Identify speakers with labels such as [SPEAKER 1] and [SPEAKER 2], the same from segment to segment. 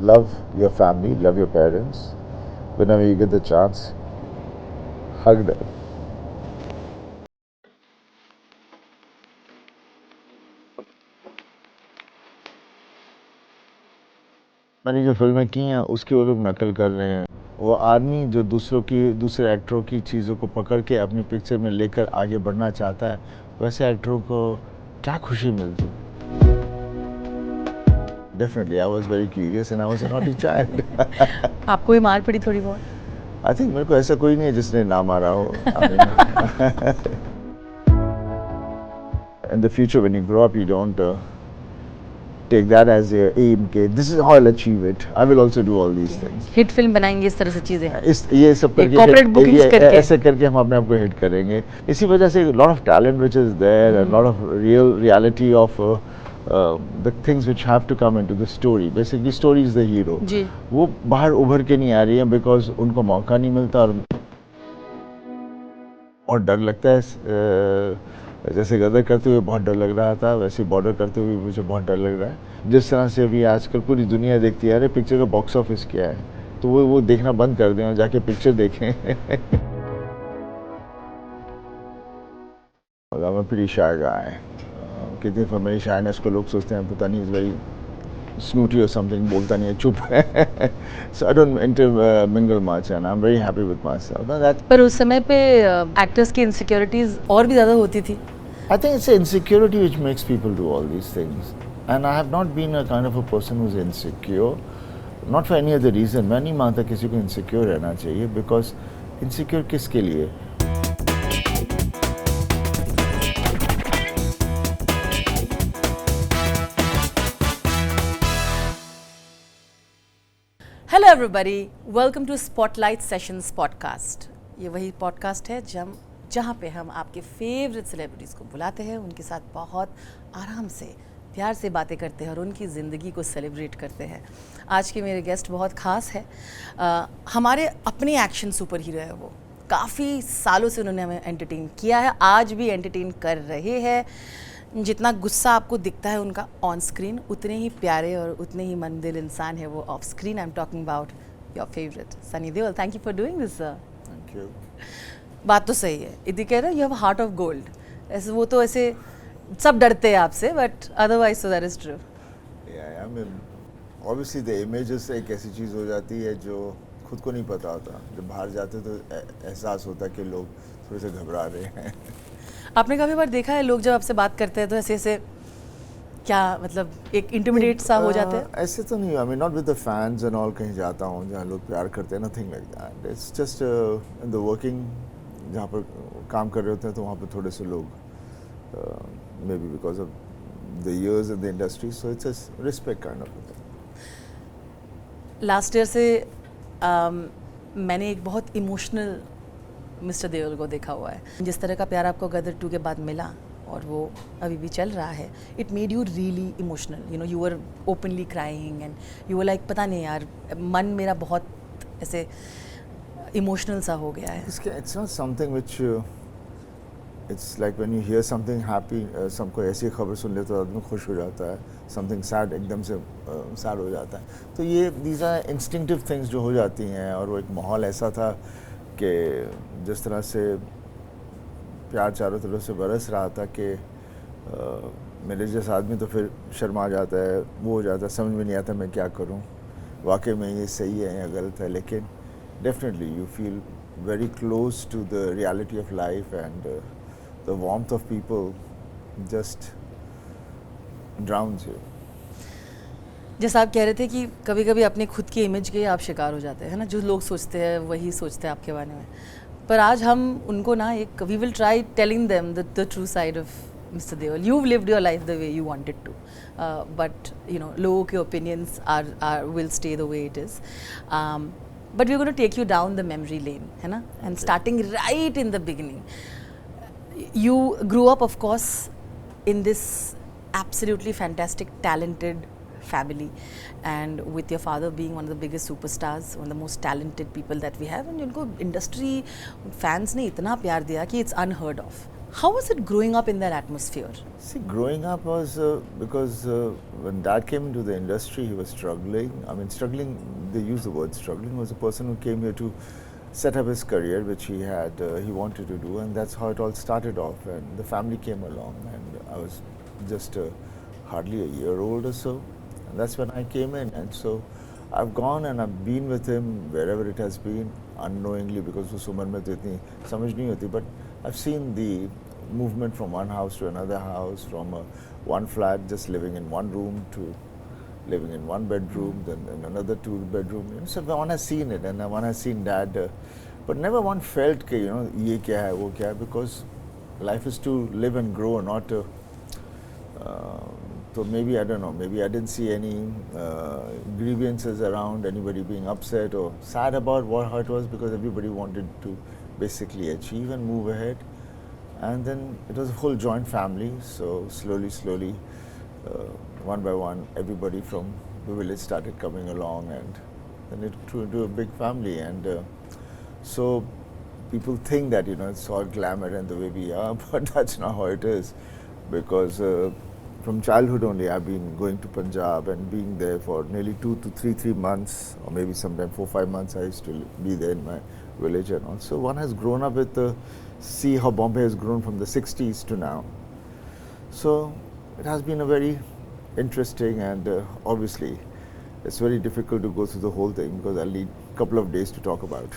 [SPEAKER 1] love your family, love your parents. Whenever you get the chance, hug them. मैंने जो फिल्में की हैं उसकी वो लोग नकल कर रहे हैं। वो आदमी जो दूसरे एक्टरों की चीज़ों को पकड़ के अपनी पिक्चर में लेकर आगे बढ़ना चाहता है, वैसे एक्टरों को क्या खुशी मिलती। Definitely, I was very curious and I was a naughty child.
[SPEAKER 2] आपको भी मार पड़ी थोड़ी बहुत?
[SPEAKER 1] I think मेरे को ऐसा कोई नहीं है जिसने ना मारा हो। I mean, in the future when you grow up, you don't take that as your aim. Okay, this is how I'll achieve it. I will also do all these things.
[SPEAKER 2] Hit film बनाएंगे इस तरह से चीजें?
[SPEAKER 1] ये सब करके
[SPEAKER 2] corporate bookings करके
[SPEAKER 1] ऐसे करके हम अपने आप को हिट करेंगे। इसी वजह से lot of talent which is there and lot of reality of the things which have to come into the story. Basically, story is the hero.
[SPEAKER 2] जी।
[SPEAKER 1] वो बाहर उभर के नहीं आ रही है because उनको मौका नहीं मिलता और डर लगता है। जैसे गदर करते हुए बहुत डर लग रहा था, वैसे बॉर्डर करते हुए मुझे बहुत डर लग रहा है। जिस तरह से अभी आजकल पूरी दुनिया देखती है, अरे पिक्चर का बॉक्स ऑफिस क्या है, तो वो देखना बंद कर दें और जाके पिक्चर देखें। I'm a pretty shy guy. कितनी फिर मेरी शाइनेस को लोग सोचते हैं पता नहीं is very snooty or something, बोलता नहीं है, चुप है। So I don't intermingle much and I'm very happy with myself. No, that
[SPEAKER 2] पर उस समय पे एक्टर्स की इनसिक्योरिटीज और भी ज़्यादा होती थी।
[SPEAKER 1] I think it's the insecurity which makes people do all these things. And I have not been a kind of a person who's insecure, not for any other reason. मैं नहीं मानता किसी को insecure रहना चाहिए because insecure किसके लिए?
[SPEAKER 2] Hello everybody, welcome to spotlight sessions podcast. ये वही पॉडकास्ट है जहाँ पे हम आपके फेवरेट सेलिब्रिटीज़ को बुलाते हैं, उनके साथ बहुत आराम से प्यार से बातें करते हैं और उनकी ज़िंदगी को सेलिब्रेट करते हैं। आज के मेरे गेस्ट बहुत ख़ास है। हमारे अपने एक्शन सुपर हीरो है वो। काफ़ी सालों से उन्होंने हमें एंटरटेन किया है, आज भी एंटरटेन कर रहे हैं। जितना गुस्सा आपको दिखता है उनका ऑन स्क्रीन, उतने ही प्यारे और उतने ही मनदिल इंसान है वो of screen. I am talking about your favourite Sunny Deol. Thank you for doing this sir.
[SPEAKER 1] Thank you.
[SPEAKER 2] बात तो सही है, इधर कह रहे हो you have heart of gold. ऐसे वो तो ऐसे सब डरते हैं आपसे, but otherwise so that is true.
[SPEAKER 1] Yeah, I mean, obviously the images एक ऐसी चीज़ हो जाती है जो खुद को नहीं पता होता। जब बाहर जाते तो एहसास होता है कि लोग थोड़े से घबरा रहे हैं।
[SPEAKER 2] आपने काफ़ी बार देखा है लोग जब आपसे बात करते हैं तो ऐसे ऐसे क्या मतलब एक इंटिमिडेट सा हो जाते हैं?
[SPEAKER 1] ऐसे तो नहीं, I mean not with the fans and all. कहीं जाता हूँ जहाँ लोग प्यार करते हैं, nothing like that. It's just in the working, जहाँ पर काम कर रहे होते हैं तो वहाँ पर थोड़े से लोग may be because of the years in the industry, so it's respect kind of.
[SPEAKER 2] Last year से मैंने एक बहुत इमोशनल मिस्टर देओल को देखा हुआ है। जिस तरह का प्यार आपको गदर 2 के बाद मिला और वो अभी भी चल रहा है, it made you really emotional. You know, you were openly crying and you were like पता नहीं यार, मन मेरा बहुत ऐसे इमोशनल सा हो गया है।
[SPEAKER 1] It's not something which it's like when you here something happy, सबको ऐसी खबर सुन ले तो आदमी खुश हो जाता है। समथिंग सैड एकदम से सैड हो जाता है। तो ये दीज आर इंस्टिंक्टिव थिंग्स जो हो जाती हैं। और वो एक माहौल ऐसा था कि जिस तरह से प्यार चारों तरफ से बरस रहा था कि मेरे जैसा आदमी तो फिर शर्मा जाता है, वो हो जाता है, समझ में नहीं आता मैं क्या करूं, वाकई में ये सही है या गलत है। लेकिन definitely you feel very close to the reality of life and the warmth of people just drowns you.
[SPEAKER 2] जैसा आप कह रहे थे कि कभी कभी अपने खुद की इमेज के आप शिकार हो जाते हैं ना, जो लोग सोचते हैं वही सोचते हैं आपके बारे में। पर आज हम उनको ना एक we will try telling them the true side of mister Deol. You lived your life the way you wanted to, but you know लोगों के opinions are will stay the way it is. But we are gonna take you down the memory lane, है ना, and starting right in the beginning. You grew up of course in this absolutely fantastic talented family, and with your father being one of the biggest superstars, one of the most talented people that we have, and जिनको industry fans ने इतना प्यार दिया कि it's unheard of. How was it growing up in that atmosphere?
[SPEAKER 1] See, growing up was because when Dad came into the industry, he was struggling. I mean, struggling, they use the word struggling, was a person who came here to set up his career, which he wanted to do, and that's how it all started off. And the family came along, and I was just hardly a year old or so. And that's when I came in. And so I've gone and I've been with him wherever it has been, unknowingly, because उस उम्र में तो इतनी समझ नहीं होती. But I've seen the movement from one house to another house, from one flat just living in one room to living in one bedroom, then in another two bedroom. You know, so one has seen it, and one has seen Dad, but never one felt कि ये क्या है वो क्या है, because life is to live and grow, not to. So maybe I don't know. Maybe I didn't see any grievances around anybody being upset or sad about how it was, because everybody wanted to basically achieve and move ahead. And then it was a whole joint family, so slowly, one by one, everybody from the village started coming along, and then it grew into a big family. And so people think that it's all glamour and the way we are, but that's not how it is, because from childhood only I've been going to Punjab and being there for nearly 2 to 3 months, or maybe sometimes 4-5 months. I used to be there in my village, and also one has grown up with see how Bombay has grown from the 60s to now. So it has been a very interesting, and obviously it's very difficult to go through the whole thing, because I'll need a couple of days to talk about it.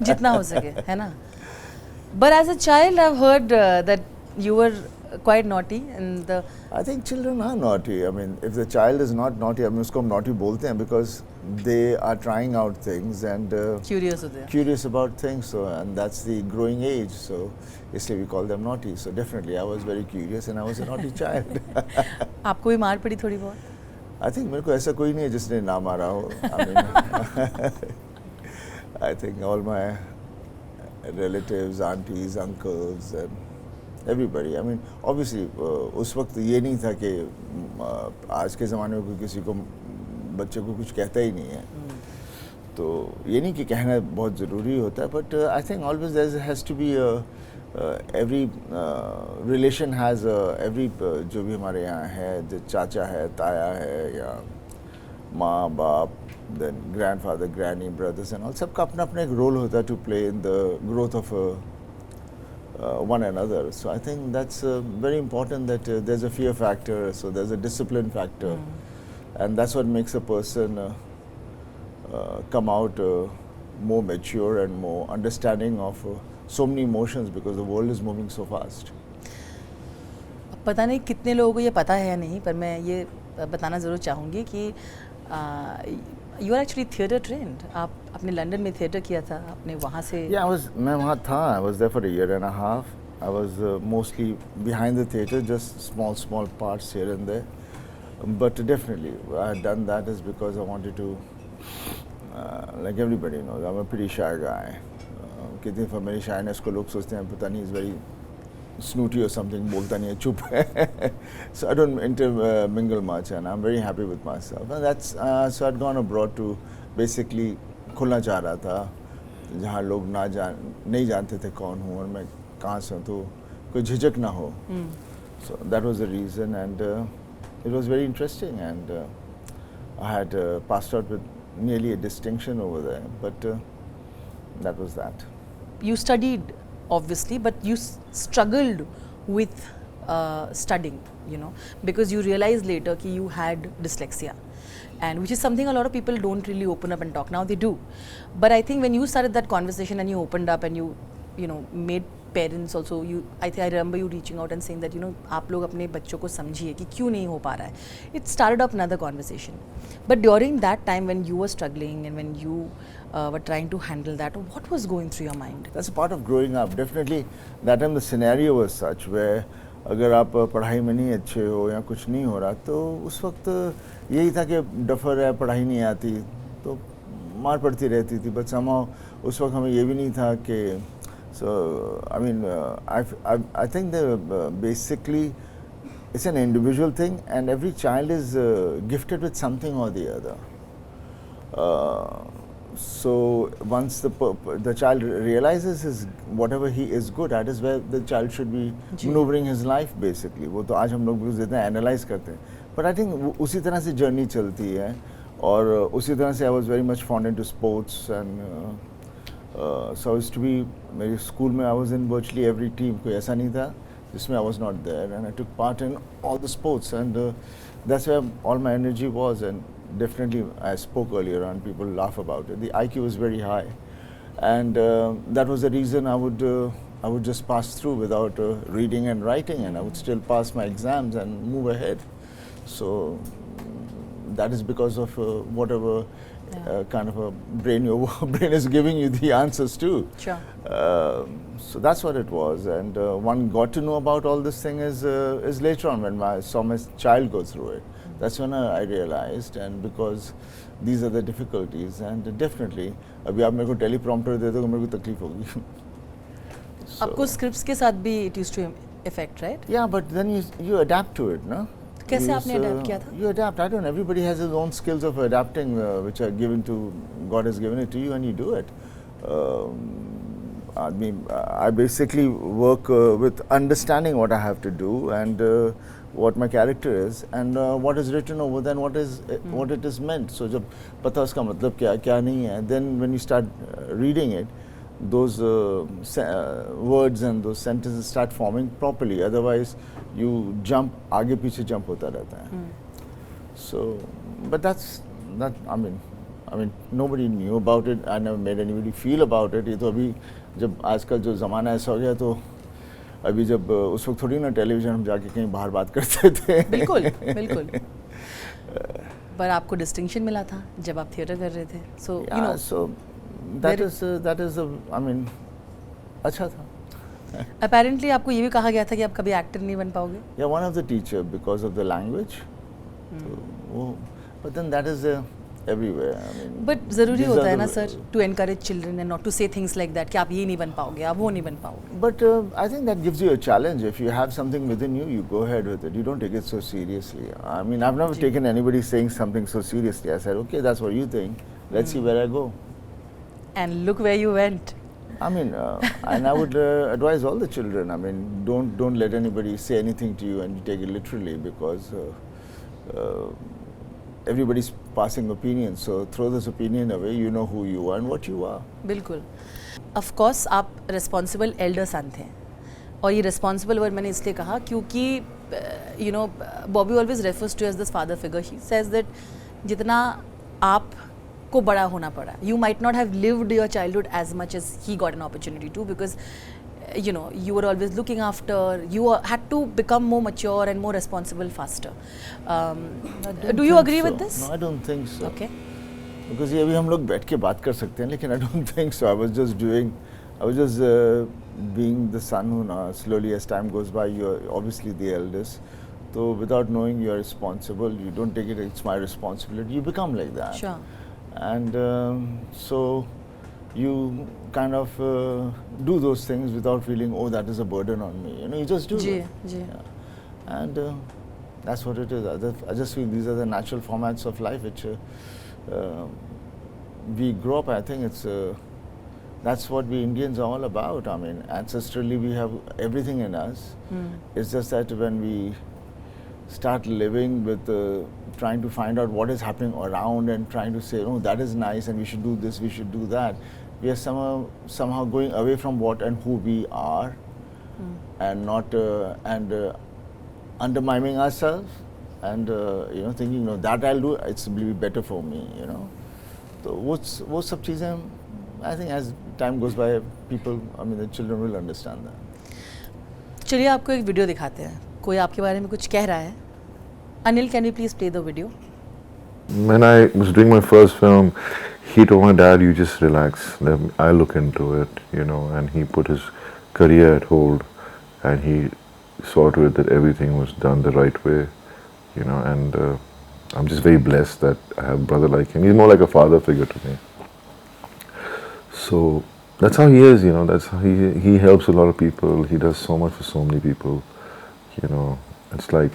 [SPEAKER 2] जितना हो सके, है ना? But as a child, I've heard that you were quite naughty, and
[SPEAKER 1] I think children are naughty. I mean, if the child is not naughty, I mean, उसको हम naughty बोलते हैं, because they are trying out things and curious about things. So, and that's the growing age. So, इसलिए we call them naughty. So, definitely, I was very curious and I was a naughty child.
[SPEAKER 2] आपको भी मार पड़ी थोड़ी बहुत?
[SPEAKER 1] I think मेरे को ऐसा कोई नहीं है जिसने ना मारा हो. I mean, I think all my relatives, aunties, uncles, and everybody. I mean, obviously, उस वक्त ये नहीं था कि आज के ज़माने में कोई किसी को बच्चे को कुछ कहता ही नहीं है. तो ये नहीं कि कहना बहुत ज़रूरी होता है, but I think always there has to be every relation has every जो भी हमारे यहाँ है, जो चाचा है, ताया है, या माँ बाप, then grandfather, granny, brothers and all, सबका अपना अपना एक role होता है to play in the growth of one another. So I think that's very important, that there's a fear factor, so there's a discipline factor, and that's what makes a person come out more mature and more understanding of so many emotions, because the world is moving so fast.
[SPEAKER 2] पता नहीं कितने लोगों को ये पता है या नहीं, पर मैं ये बताना ज़रूर चाहूँगी कि you are actually theatre trained. आप अपने लंदन में theatre किया था, आपने वहाँ से.
[SPEAKER 1] Yeah, मैं वहाँ था. I was there for a year and a half. I was mostly behind the theatre, just small parts here and there. But definitely, I had done that is because I wanted to, like everybody knows, I'm a pretty shy guy. कितनी for मेरी shyness को लोग सोचते हैं पता नहीं is very snooty or something, बोलता नहीं है, चुप है. So I don't intermingle much, and I'm very happy with myself. And that's so I'd gone abroad to basically खुलना चाह रहा था, जहाँ लोग नहीं जानते थे कौन हूँ और मैं कहाँ से हूँ, तो कोई झिझक ना हो. So that was the reason, and it was very interesting, and I had passed out with nearly a distinction over there, but that was that.
[SPEAKER 2] You studied, obviously, but you struggled with studying, because you realized later that you had dyslexia, and which is something a lot of people don't really open up and talk. Now they do, but I think when you started that conversation and you opened up and you made parents also, I remember you reaching out and saying that आप लोग अपने बच्चों को समझिए कि क्यों नहीं हो पा रहा है. It started up another conversation. But during that time when you were struggling and when you were trying to handle that, what was going through your mind?
[SPEAKER 1] That's a part of growing up. Definitely, that time the scenario was such where अगर आप पढ़ाई में नहीं अच्छे हो या कुछ नहीं हो रहा, तो उस वक्त यही था कि डफर है, पढ़ाई नहीं आती, तो मार पड़ती रहती थी. But somehow उस वक्त हमें ये भी नहीं था कि so I mean I think that basically it's an individual thing, and every child is gifted with something or the other. so once the child realizes his whatever he is good at is where the child should be maneuvering his life basically. वो तो आज हम लोग भी जितना analyze करते हैं, but I think उसी तरह से journey चलती है और उसी तरह से I was very much fond into sports and so I used to be मेरे school में I was in virtually every team, कोई ऐसा नहीं था जिसमें I was not there, and I took part in all the sports, and that's where all my energy was. And definitely I spoke earlier on, people laugh about it, the IQ was very high, and that was the reason I would just pass through without reading and writing, and I would still pass my exams and move ahead. So that is because of whatever kind of a brain your brain is giving you the answers to.
[SPEAKER 2] Sure.
[SPEAKER 1] So that's what it was, and one got to know about all this thing is later on when I saw my child go through it. That's when I realized, and because these are the difficulties, and definitely अभी आप मेरे को teleprompter दे दो तो मेरे को तकलीफ होगी.
[SPEAKER 2] आपको scripts के साथ भी it used to affect, right?
[SPEAKER 1] Yeah, but then you adapt to it, no?
[SPEAKER 2] कैसे आपने adapt किया था?
[SPEAKER 1] You adapt. I don't know. Everybody has his own skills of adapting, which are given to God has given it to you, and you do it. I mean, I basically work with understanding what I have to do and what my character is, and what is written over then what it is meant. So जब पता उसका मतलब क्या नहीं है, then when you start reading it, those words and those sentences start forming properly. Otherwise, you jump आगे पीछे jump होता रहता है. So, but that's not. I mean, nobody knew about it. I never made anybody feel about it. ये तो अभी जब आजकल जो ज़माना ऐसा हो गया तो अभी जब उस वक्त थोड़ी ना टेलीविज़न हम जाके कहीं बाहर बात करते थे.
[SPEAKER 2] बिल्कुल बिल्कुल. पर आपको डिस्टिंक्शन मिला था जब आप थिएटर कर रहे थे. So you know.
[SPEAKER 1] So that is I mean अच्छा था.
[SPEAKER 2] Apparently आपको ये भी कहा गया था कि आप कभी एक्टर नहीं बन पाओगे.
[SPEAKER 1] Yeah, one of the teacher because of the language. So, but then that is everywhere. I mean,
[SPEAKER 2] but ज़रूरी होता है ना sir to encourage children and not to say things like that कि आप ये नहीं बन पाओगे, आप वो नहीं बन पाओगे.
[SPEAKER 1] But I think that gives you a challenge. If you have something within you, you go ahead with it. You don't take it so seriously. I mean, I've never taken anybody saying something so seriously. I said, okay, that's what you think. Let's see where I go.
[SPEAKER 2] And look where you went.
[SPEAKER 1] I mean, and I would advise all the children. I mean, don't let anybody say anything to you and you take it literally, because everybody's passing opinions. So throw this opinion away. You know who you are and what you are.
[SPEAKER 2] बिल्कुल. Of course, आप responsible elder son थे. और ये responsible word मैंने इसलिए कहा क्योंकि you know Bobby always refers to as this father figure. He says that जितना आप को बड़ा होना पड़ा, you might not have lived your childhood as much as he got an opportunity to, because you know you were always looking after, you had to become more mature and more responsible faster. Do you agree with this?
[SPEAKER 1] No, I don't think so.
[SPEAKER 2] Okay.
[SPEAKER 1] Because ये अभी हम लोग बैठ के बात कर सकते हैं, लेकिन I don't think so. I was just being the son who now slowly as time goes by, you're obviously the eldest. So without knowing you're responsible, you don't take it, it's my responsibility, you become like that.
[SPEAKER 2] Sure.
[SPEAKER 1] And so you kind of do those things without feeling, oh, that is a burden on me. You know, you just do it. Yeah. And that's what it is. I just feel these are the natural formats of life which we grow up. I think it's that's what we Indians are all about. I mean, ancestrally we have everything in us. It's just that when we start living with trying to find out what is happening around and trying to say, oh, that is nice and we should do this, we should do that, we are somehow going away from what and who we are, and not undermining ourselves, and you know, thinking, no, that I'll do, it's will be better for me, you know. So वो सब चीज़ें, I think as time goes by, people, I mean, the children will understand that.
[SPEAKER 2] चलिए आपको एक video दिखाते हैं. कोई आपके बारे में कुछ कह रहा है. Anil, can you please play the video?
[SPEAKER 3] When I was doing my first film, he told my dad, you just relax, I'll look into it, you know, and he put his career at hold and he saw to it that everything was done the right way, you know, and I'm just very blessed that I have a brother like him. He's more like a father figure to me. So that's how he is, you know, that's how he helps a lot of people, he does so much for so many people, you know, it's like,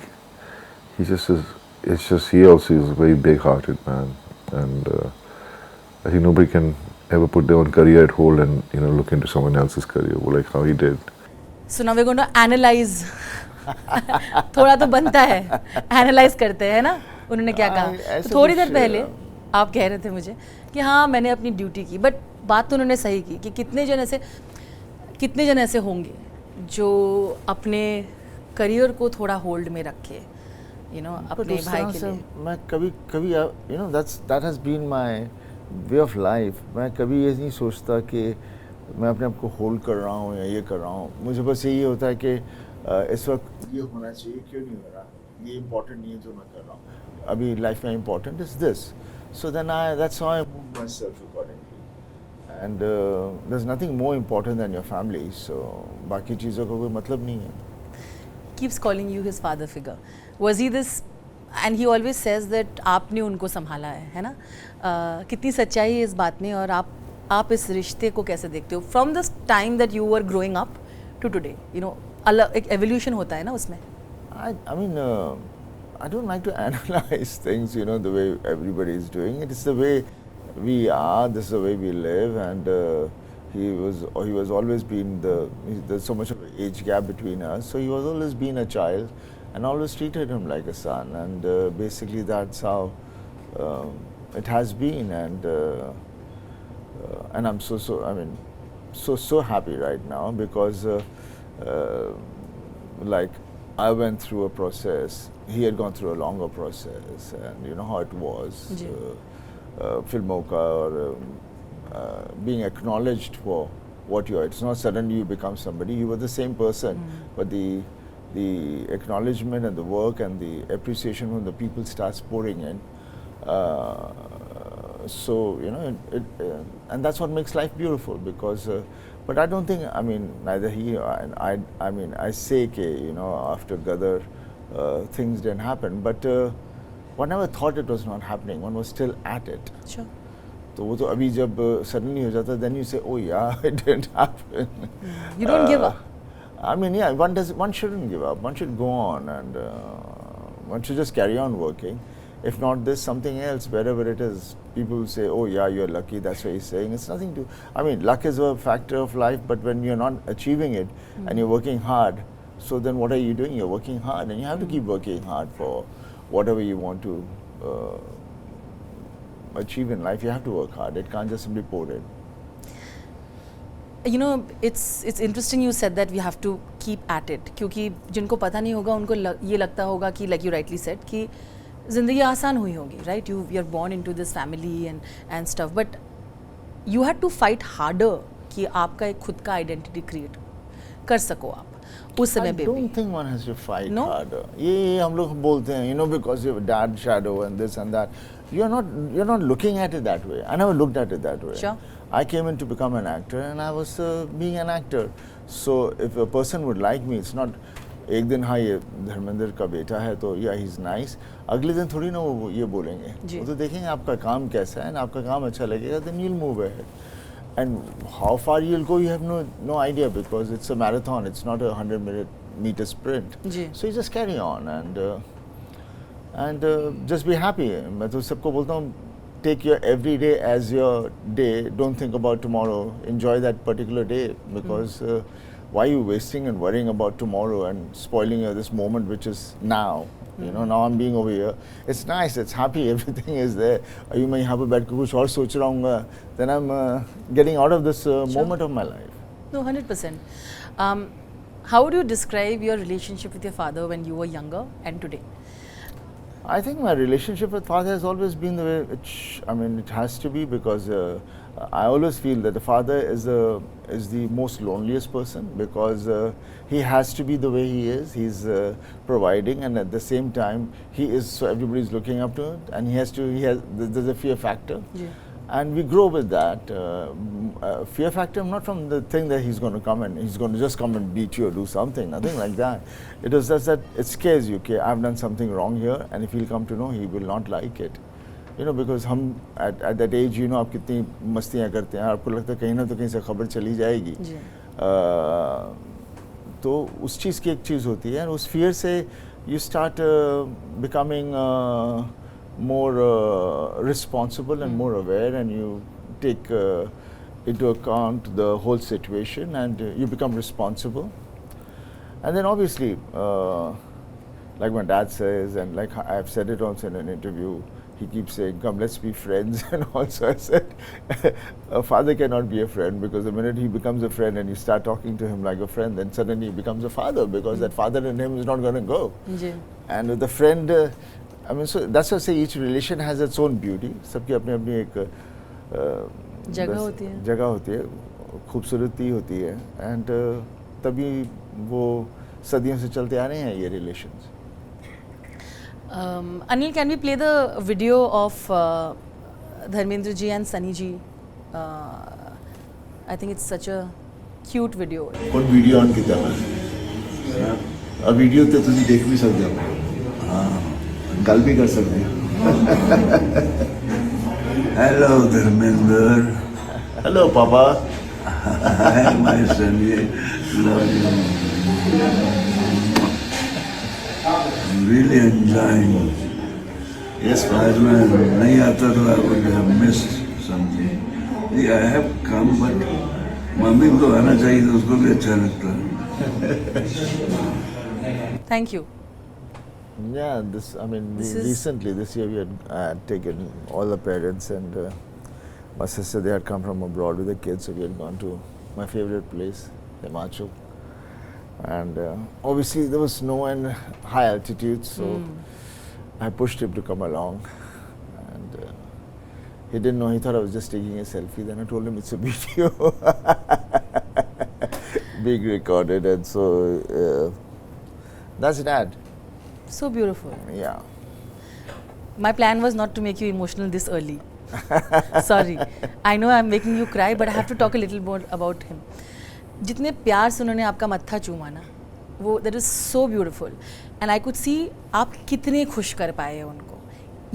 [SPEAKER 3] he just is, it's just, he also is a very big-hearted man, and I think nobody can ever put their own career at hold and look into someone else's career like how he did.
[SPEAKER 2] So now we're going to analyze. थोड़ा तो बनता है, analyse करते हैं ना उन्होंने क्या कहा. तो थोड़ी देर पहले आप कह रहे थे मुझे कि हाँ मैंने अपनी ड्यूटी की, बट बात तो उन्होंने सही की कि कितने जन ऐसे होंगे जो अपने करियर को थोड़ा होल्ड में रखे, अपने भाई के लिए.
[SPEAKER 1] मैं कभी that has been my way of life. मैं कभी ये नहीं सोचता कि मैं अपने आप को होल्ड कर रहा हूँ या ये कर रहा हूँ. मुझे बस यही होता है कि इस वक्त ये होना चाहिए, क्यों नहीं हो रहा, ये इम्पोर्टेंट नहीं है जो मैं कर रहा हूँ अभी लाइफ में. Important is this. So then that's how I move myself accordingly. And there's nothing more important than your family. So बाकी चीज़ों का कोई मतलब नहीं है.
[SPEAKER 2] Keeps calling you his father figure. Was he this? And he always says that आपने उनको संभाला है ना? कितनी सच्चाई है इस बात में, और आप इस रिश्ते को कैसे देखते हो? From the time that you were growing up to today, अलग एक evolution होता है ना उसमें.
[SPEAKER 1] I mean, I don't like to analyze things, the way everybody is doing it. It's the way we are. This is the way we live, and he was always been there's so much of an age gap between us. So he was always been a child, and always treated him like a son. And basically that's how it has been. And I'm so happy right now because like I went through a process. He had gone through a longer process, and you know how it was. Filmon ka or being acknowledged for what you are. It's not suddenly you become somebody. You were the same person, but the acknowledgement and the work and the appreciation from the people starts pouring in. So and that's what makes life beautiful. Because, but I don't think. I mean, neither he and I. I mean, I say that after Gadar, things didn't happen, but one never thought it was not happening. One was still at it.
[SPEAKER 2] Sure.
[SPEAKER 1] तो वो तो अभी जब suddenly हो जाता है, then you say, oh yeah, it didn't happen.
[SPEAKER 2] You don't give up.
[SPEAKER 1] I mean, yeah, one shouldn't give up. One should go on, and one should just carry on working. If not this, something else, wherever it is. People say, oh yeah, you're lucky, that's what he's saying. It's nothing to, I mean, luck is a factor of life, but when you're not achieving it and you're working hard, so then what are you doing? You're working hard, and you have to keep working hard for whatever you want to achieve in life. You have to work hard. It can't just simply pour in.
[SPEAKER 2] It's interesting you said that we have to keep at it. क्योंकि जिनको पता नहीं होगा उनको ये लगता होगा कि like you rightly said कि ज़िंदगी आसान हुई होगी, right? You're born into this family and stuff, but you had to fight harder कि आपका एक खुद का identity create कर सको आप उस समय पे भी.
[SPEAKER 1] I don't think one has to fight harder. ये हम लोग बोलते हैं, because you have a dad shadow and this and that. You're not looking at it that way. I never looked at it that way.
[SPEAKER 2] Sure.
[SPEAKER 1] I came in to become an actor, and I was being an actor. So if a person would like me, it's not एक दिन हाँ ये धर्मेंद्र का बेटा है तो yeah he's nice. अगले दिन थोड़ी ना वो ये बोलेंगे. वो तो देखेंगे आपका काम कैसा है, आपका काम अच्छा लगेगा, then you'll move ahead. And how far you'll go, you have no idea, because it's a marathon. It's not a 100-meter sprint. So you just carry on and just be happy. मैं तो सबको बोलता हूँ, take your every day as your day. Don't think about tomorrow. Enjoy that particular day, because why are you wasting and worrying about tomorrow and spoiling this moment which is now? Now I'm being over here. It's nice, it's happy, everything is there. You may have a bad kuch aur soch raha hoonga, then I'm getting out of this moment of my life.
[SPEAKER 2] No, 100%. How would you describe your relationship with your father when you were younger and today?
[SPEAKER 1] I think my relationship with father has always been the way it has to be, because I always feel that the father is the most loneliest person, because he has to be the way he is. He's providing, and at the same time so everybody's looking up to it, and there's a fear factor. And we grow with that fear factor, not from the thing that he's going to come and he's going to just come and beat you or do something, nothing like that. It is just that it scares you, okay, I've done something wrong here, and if he'll come to know, he will not like it. Because हम at that age, आप कितनी मस्तियाँ करते हैं, आपको लगता है कहीं ना तो कहीं से खबर चली जाएगी. तो उस चीज़ की एक चीज़ होती है, और उस fear से you start becoming more responsible and more aware, and you take into account the whole situation, and you become responsible. And then obviously, like my dad says, and like I've said it also in an interview, he keeps saying, come, let's be friends. And also I said, a father cannot be a friend, because the minute he becomes a friend and you start talking to him like a friend, then suddenly he becomes a father, because that father in him is not going to go. And with the friend, I mean, so that's why I say each relation has its own beauty. सबकी अपनी अपनी एक जगह होती है, खूबसूरती होती है, and तभी वो सदियों से चलते आ रहे हैं ये relations.
[SPEAKER 2] Anil, can we play the video of Dharmendra ji and Sunny ji? I think it's such a cute video.
[SPEAKER 1] कौन वीडियो ऑन किया है? अब वीडियो तो तुम देख भी सकते हो, हाँ, गल भी कर सकते हो.
[SPEAKER 4] Hello, Dharmendra.
[SPEAKER 1] Hello, Papa.
[SPEAKER 4] Hi, my son. Love you. I'm really enjoying.
[SPEAKER 1] Yes,
[SPEAKER 4] As मैं नहीं आता तो I would have missed something. Yeah, I have come, but mummy को आना चाहिए तो उसको भी अच्छा लगता है.
[SPEAKER 2] Thank you.
[SPEAKER 1] Yeah, recently this year we had taken all the parents, and my sister, they had come from abroad with the kids, so we had gone to my favorite place, Himachal. And obviously there was snow and high altitude, so I pushed him to come along. And he didn't know, he thought I was just taking a selfie. Then I told him it's a video being recorded, and so that's that.
[SPEAKER 2] So beautiful.
[SPEAKER 1] Yeah.
[SPEAKER 2] My plan was not to make you emotional this early. Sorry. I know I'm making you cry, but I have to talk a little more about him. जितने प्यार से उन्होंने आपका मत्था चूमा ना, वो that is so beautiful. And I could see आप कितने खुश कर पाए हैं उनको.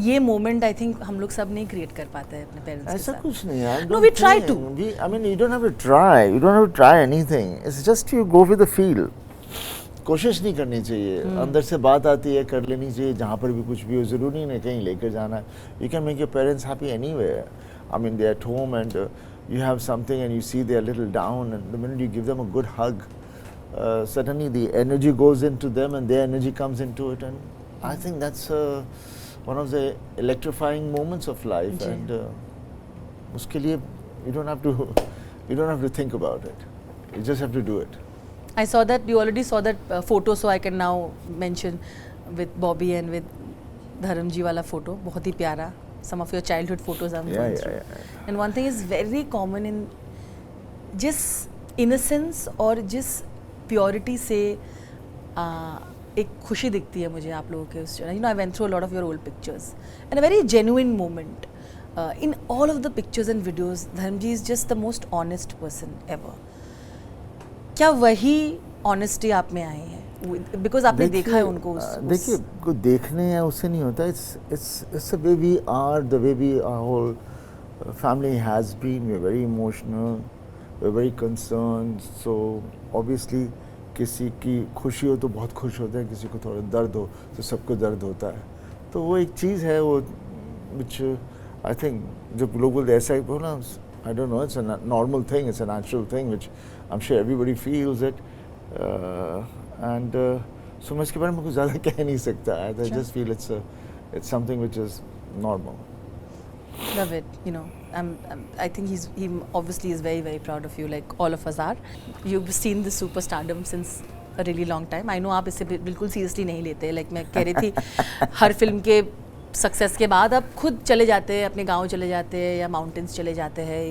[SPEAKER 2] ये moment I think हम लोग सब नहीं create कर पाते हैं अपने parents के
[SPEAKER 1] ऐसा
[SPEAKER 2] साथ.
[SPEAKER 1] कुछ नहीं यार.
[SPEAKER 2] No, we try to.
[SPEAKER 1] I mean, you don't have to try. You don't have to try anything. It's just you go with the feel. कोशिश नहीं करनी चाहिए. अंदर से बात आती है, कर लेनी चाहिए. जहाँ पर भी कुछ भी हो, ज़रूरी नहीं कहीं लेकर जाना. You can make your parents happy anywhere. I mean, they're at home and you have something and you see they're a little down, and the minute you give them a good hug, suddenly the energy goes into them and their energy comes into it, and I think that's one of the electrifying moments of life. And उसके लिए you don't have to think about it. You just have to do it.
[SPEAKER 2] I saw that you already saw that photo, so I can now mention with Bobby and with Dharamji wala photo. बहुत ही प्यारा. Some of your childhood photos I'm going through. And one thing is very common in जिस innocence और जिस purity से एक खुशी दिखती है मुझे आप लोगों के उस जगह. You know, I went through a lot of your old pictures and a very genuine moment. In all of the pictures and videos, Dharamji is just the most honest person ever. क्या वही honesty आप में आई है? Because आपने देखा है उनको
[SPEAKER 1] देखिए, को देखने हैं उससे नहीं होता. It's the way we are, the way our whole family has been. We're very emotional, we're very concerned. So obviously किसी की खुशी हो तो बहुत खुश होते हैं, किसी को थोड़ा दर्द हो तो सबको दर्द होता है. तो वो एक चीज़ है वो which I think जब लोग बोलते ऐसा ही बोला, I don't know, it's a normal thing, it's a natural thing which I'm sure everybody feels it. And so मैं इसके बारे में कुछ ज़्यादा कह नहीं सकता. I just feel it's something which is normal.
[SPEAKER 2] Love it, you know. I think he obviously is very, very proud of you, like all of us are. You've seen the superstardom since a really long time. I know आप इसे बिल्कुल seriously नहीं लेते. Like मैं कह रही थी, हर film के सक्सेस के बाद आप खुद चले जाते हैं, अपने गांव चले जाते हैं या माउंटेन्स चले जाते हैं.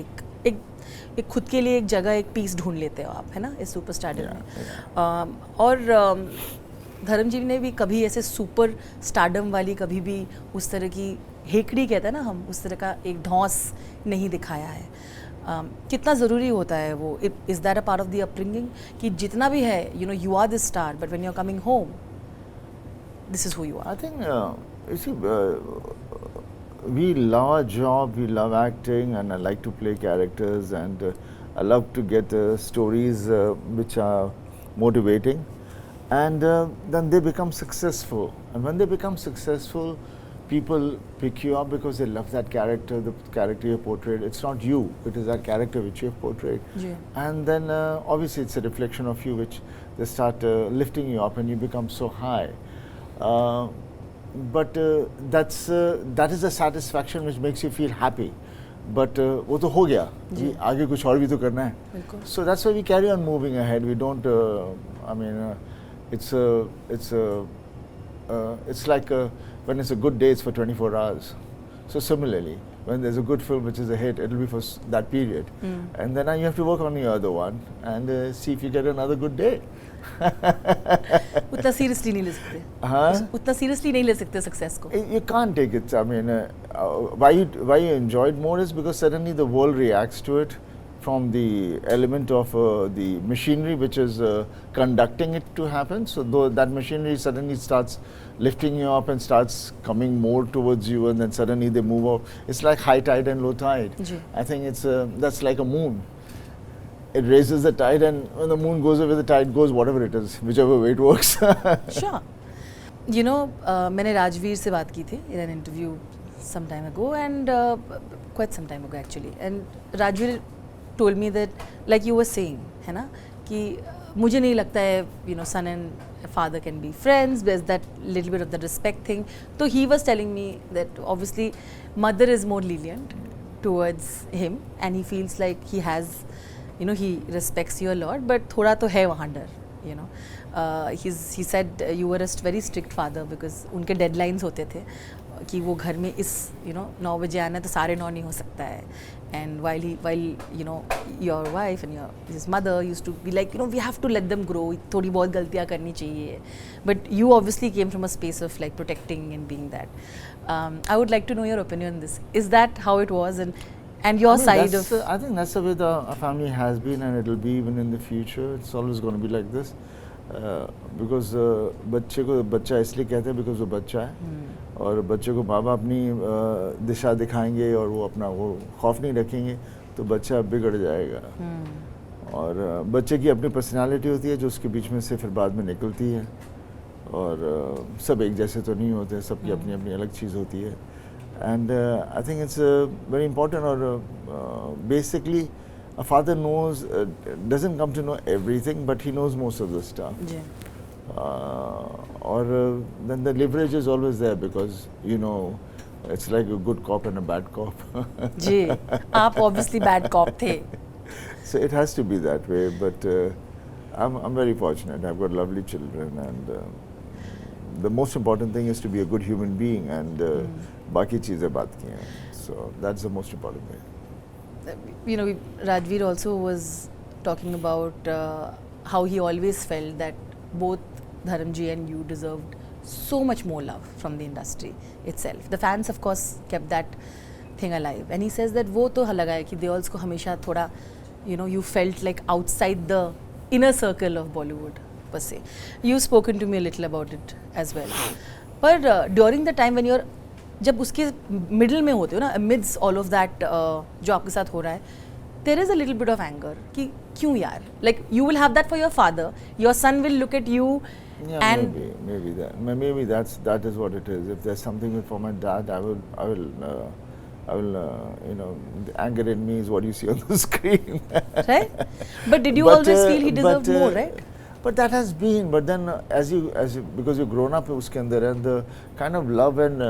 [SPEAKER 2] एक खुद के लिए एक जगह, एक पीस ढूंढ लेते हो आप, है ना, इस सुपरस्टारडम में. और धर्म जी ने भी कभी ऐसे सुपर स्टारडम वाली कभी भी उस तरह की हेकड़ी कहते हैं ना हम, उस तरह का एक धौंस नहीं दिखाया है. कितना ज़रूरी होता है वो? Is that a part of the upbringing कि जितना भी है, you know, you are the star, but when you are coming home, this is who you are.
[SPEAKER 1] I think you see, we love our job, we love acting, and I like to play characters, and I love to get stories which are motivating, and then they become successful. And when they become successful, people pick you up because they love that character, the character you portrayed. It's not you, it is that character which you have portrayed.
[SPEAKER 2] Yeah.
[SPEAKER 1] And then obviously it's a reflection of you which they start lifting you up and you become so high. But that is a satisfaction which makes you feel happy. But वो तो हो गया, जी आगे कुछ और भी तो करना है. So that's why we carry on moving ahead. We don't. I mean, it's like when it's a good day, it's for 24 hours. So similarly, when there's a good film which is a hit, it'll be for that period, and then you have to work on the other one and see if you get another good day.
[SPEAKER 2] उतना seriously नहीं ले सकते.
[SPEAKER 1] हाँ?
[SPEAKER 2] उतना seriously नहीं ले सकते success को.
[SPEAKER 1] You can't take it. I mean, why you enjoy it more is because suddenly the world reacts to it from the element of the machinery which is conducting it to happen. So though that machinery suddenly starts lifting you up and starts coming more towards you, and then suddenly they move up. It's like high tide and low tide. I think it's that's like a moon. It raises the tide, and when the moon goes away, the tide goes, whatever it is, whichever way it works.
[SPEAKER 2] Sure. You know, मैंने राजवीर से बात की थी in an interview some time ago, and quite some time ago actually. And Rajveer told me that, like you were saying, है ना, कि मुझे नहीं लगता है, you know, son and father can be friends. There's that little bit of the respect thing. So he was telling me that obviously mother is more lenient towards him, and he feels like he has, you know, he respects you a lot, but थोड़ा तो है वहाँ डर, you know. He said you were a very strict father because उनके deadlines होते थे कि वो घर में इस, you know, 9 बजे आना तो 9:30 नहीं हो सकता है. And while you know, your wife and his mother used to be like, you know, we have to let them grow. थोड़ी बहुत गलतियाँ करनी चाहिए. But you obviously came from a space of like protecting and being that. I would like to know your opinion on this. Is that how it was, and your side of?
[SPEAKER 1] I think that's the way our family has been, and it will be even in the future. It's always going to be like this. Because बच्चे को बच्चा इसलिए कहते हैं because वो बच्चा है, और बच्चे को माँ बाप अपनी दिशा दिखाएंगे और वो अपना वो खौफ नहीं रखेंगे तो बच्चा बिगड़ जाएगा. और बच्चे की अपनी पर्सनालिटी होती है जो उसके बीच में से फिर बाद में निकलती है, और सब एक जैसे तो नहीं होते, सबकी अपनी अपनी अलग चीज़ होती है. And I think it's very important. और basically a father knows, doesn't come to know everything, but he knows most of the stuff. Or then the leverage is always there because, you know, it's like a good cop and a bad cop.
[SPEAKER 2] जी, आप obviously bad cop थे.
[SPEAKER 1] So it has to be that way, but I'm very fortunate. I've got lovely children, and the most important thing is to be a good human being, and बाकी चीज़ें बात की हैं. So that's the most important thing.
[SPEAKER 2] You know, Rajveer also was talking about how he always felt that both Dharamji and you deserved so much more love from the industry itself. The fans, of course, kept that thing alive. And he says that वो तो लगा है कि Deols को हमेशा थोड़ा, you know, you felt like outside the inner circle of Bollywood per se. You've spoken to me a little about it as well. But during the time when you're जब उसके मिडिल में होते हो ना, amidst all of that जो आपके साथ हो रहा है, there is a little bit of anger कि क्यों यार, like you will have that for your father, your son will look at you, and
[SPEAKER 1] maybe that is what it is. If there's something for my dad, I will you know, the anger in me is what you see on the screen.
[SPEAKER 2] Right? But did you always feel he deserved more, right?
[SPEAKER 1] But that has been. But then, as you because you've grown up uske andar, and the kind of love and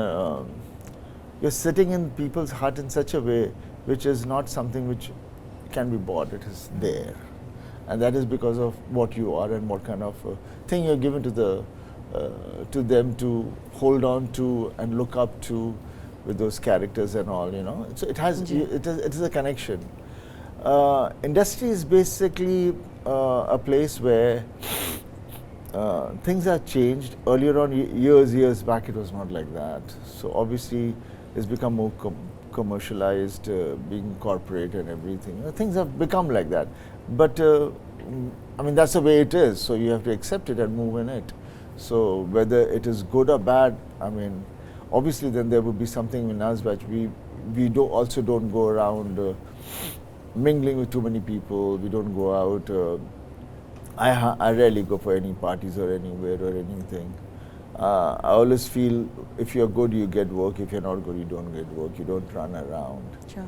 [SPEAKER 1] you're sitting in people's heart in such a way which is not something which can be bought. It is there, and that is because of what you are and what kind of thing you're given to them to hold on to and look up to with those characters and all. You know, so it is a connection. Industry is basically a place where things have changed. Earlier on, years back, it was not like that. So obviously, it's become more commercialized, being corporate and everything. Things have become like that. But I mean, that's the way it is. So you have to accept it and move in it. So whether it is good or bad, I mean, obviously then there would be something in us that we also don't go around mingling with too many people. We don't go out. I rarely go for any parties or anywhere or anything. I always feel if you're good, you get work. If you're not good, you don't get work. You don't run around.
[SPEAKER 2] Sure.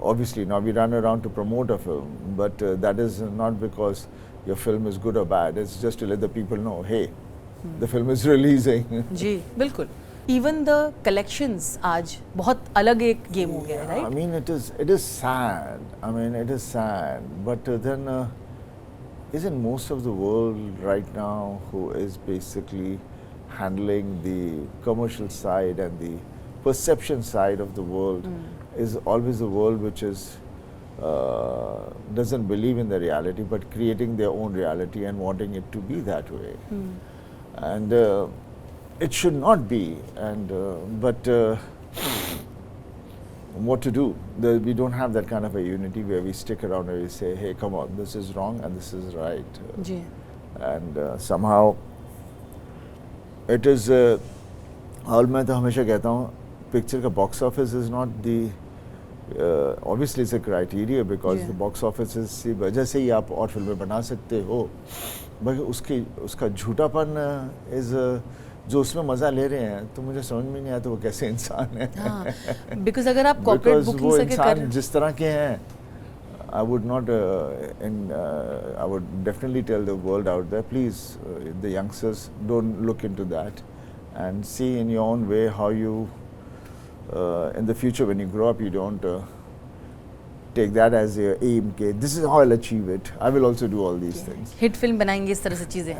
[SPEAKER 1] Obviously, now we run around to promote a film, but that is not because your film is good or bad. It's just to let the people know, hey, the film is releasing.
[SPEAKER 2] जी बिल्कुल. Even the collections आज बहुत अलग एक game हो गया है,
[SPEAKER 1] I
[SPEAKER 2] right?
[SPEAKER 1] mean, it is sad. I mean, it is sad. But then, isn't most of the world right now who is basically handling the commercial side and the perception side of the world is always a world which is doesn't believe in the reality, but creating their own reality and wanting it to be that way. And it should not be. And but what to do? We don't have that kind of a unity where we stick around and we say, hey, come on, this is wrong and this is right.
[SPEAKER 2] Ji.
[SPEAKER 1] And somehow it is और मैं तो हमेशा कहता हूँ picture का box office is not the obviously it's a criteria because the box office इस वजह से ही आप और फिल्में बना सकते हो, बल्कि उसका झूठापन इज जो उसमें मजा ले रहे हैं, तो मुझे समझ में नहीं आता वो कैसे इंसान है.
[SPEAKER 2] बिकॉज अगर आप कॉर्पोरेट बुकिंग
[SPEAKER 1] वो
[SPEAKER 2] से
[SPEAKER 1] इंसान जिस तरह के हैं, I would not, I would definitely tell the world out there, please, the youngsters, don't look into that and see in your own way how you, in the future when you grow up, you don't take that as your aim. Okay, this is how I'll achieve it. I will also do all these things.
[SPEAKER 2] Hit film बनाएंगे इस तरह से चीजें.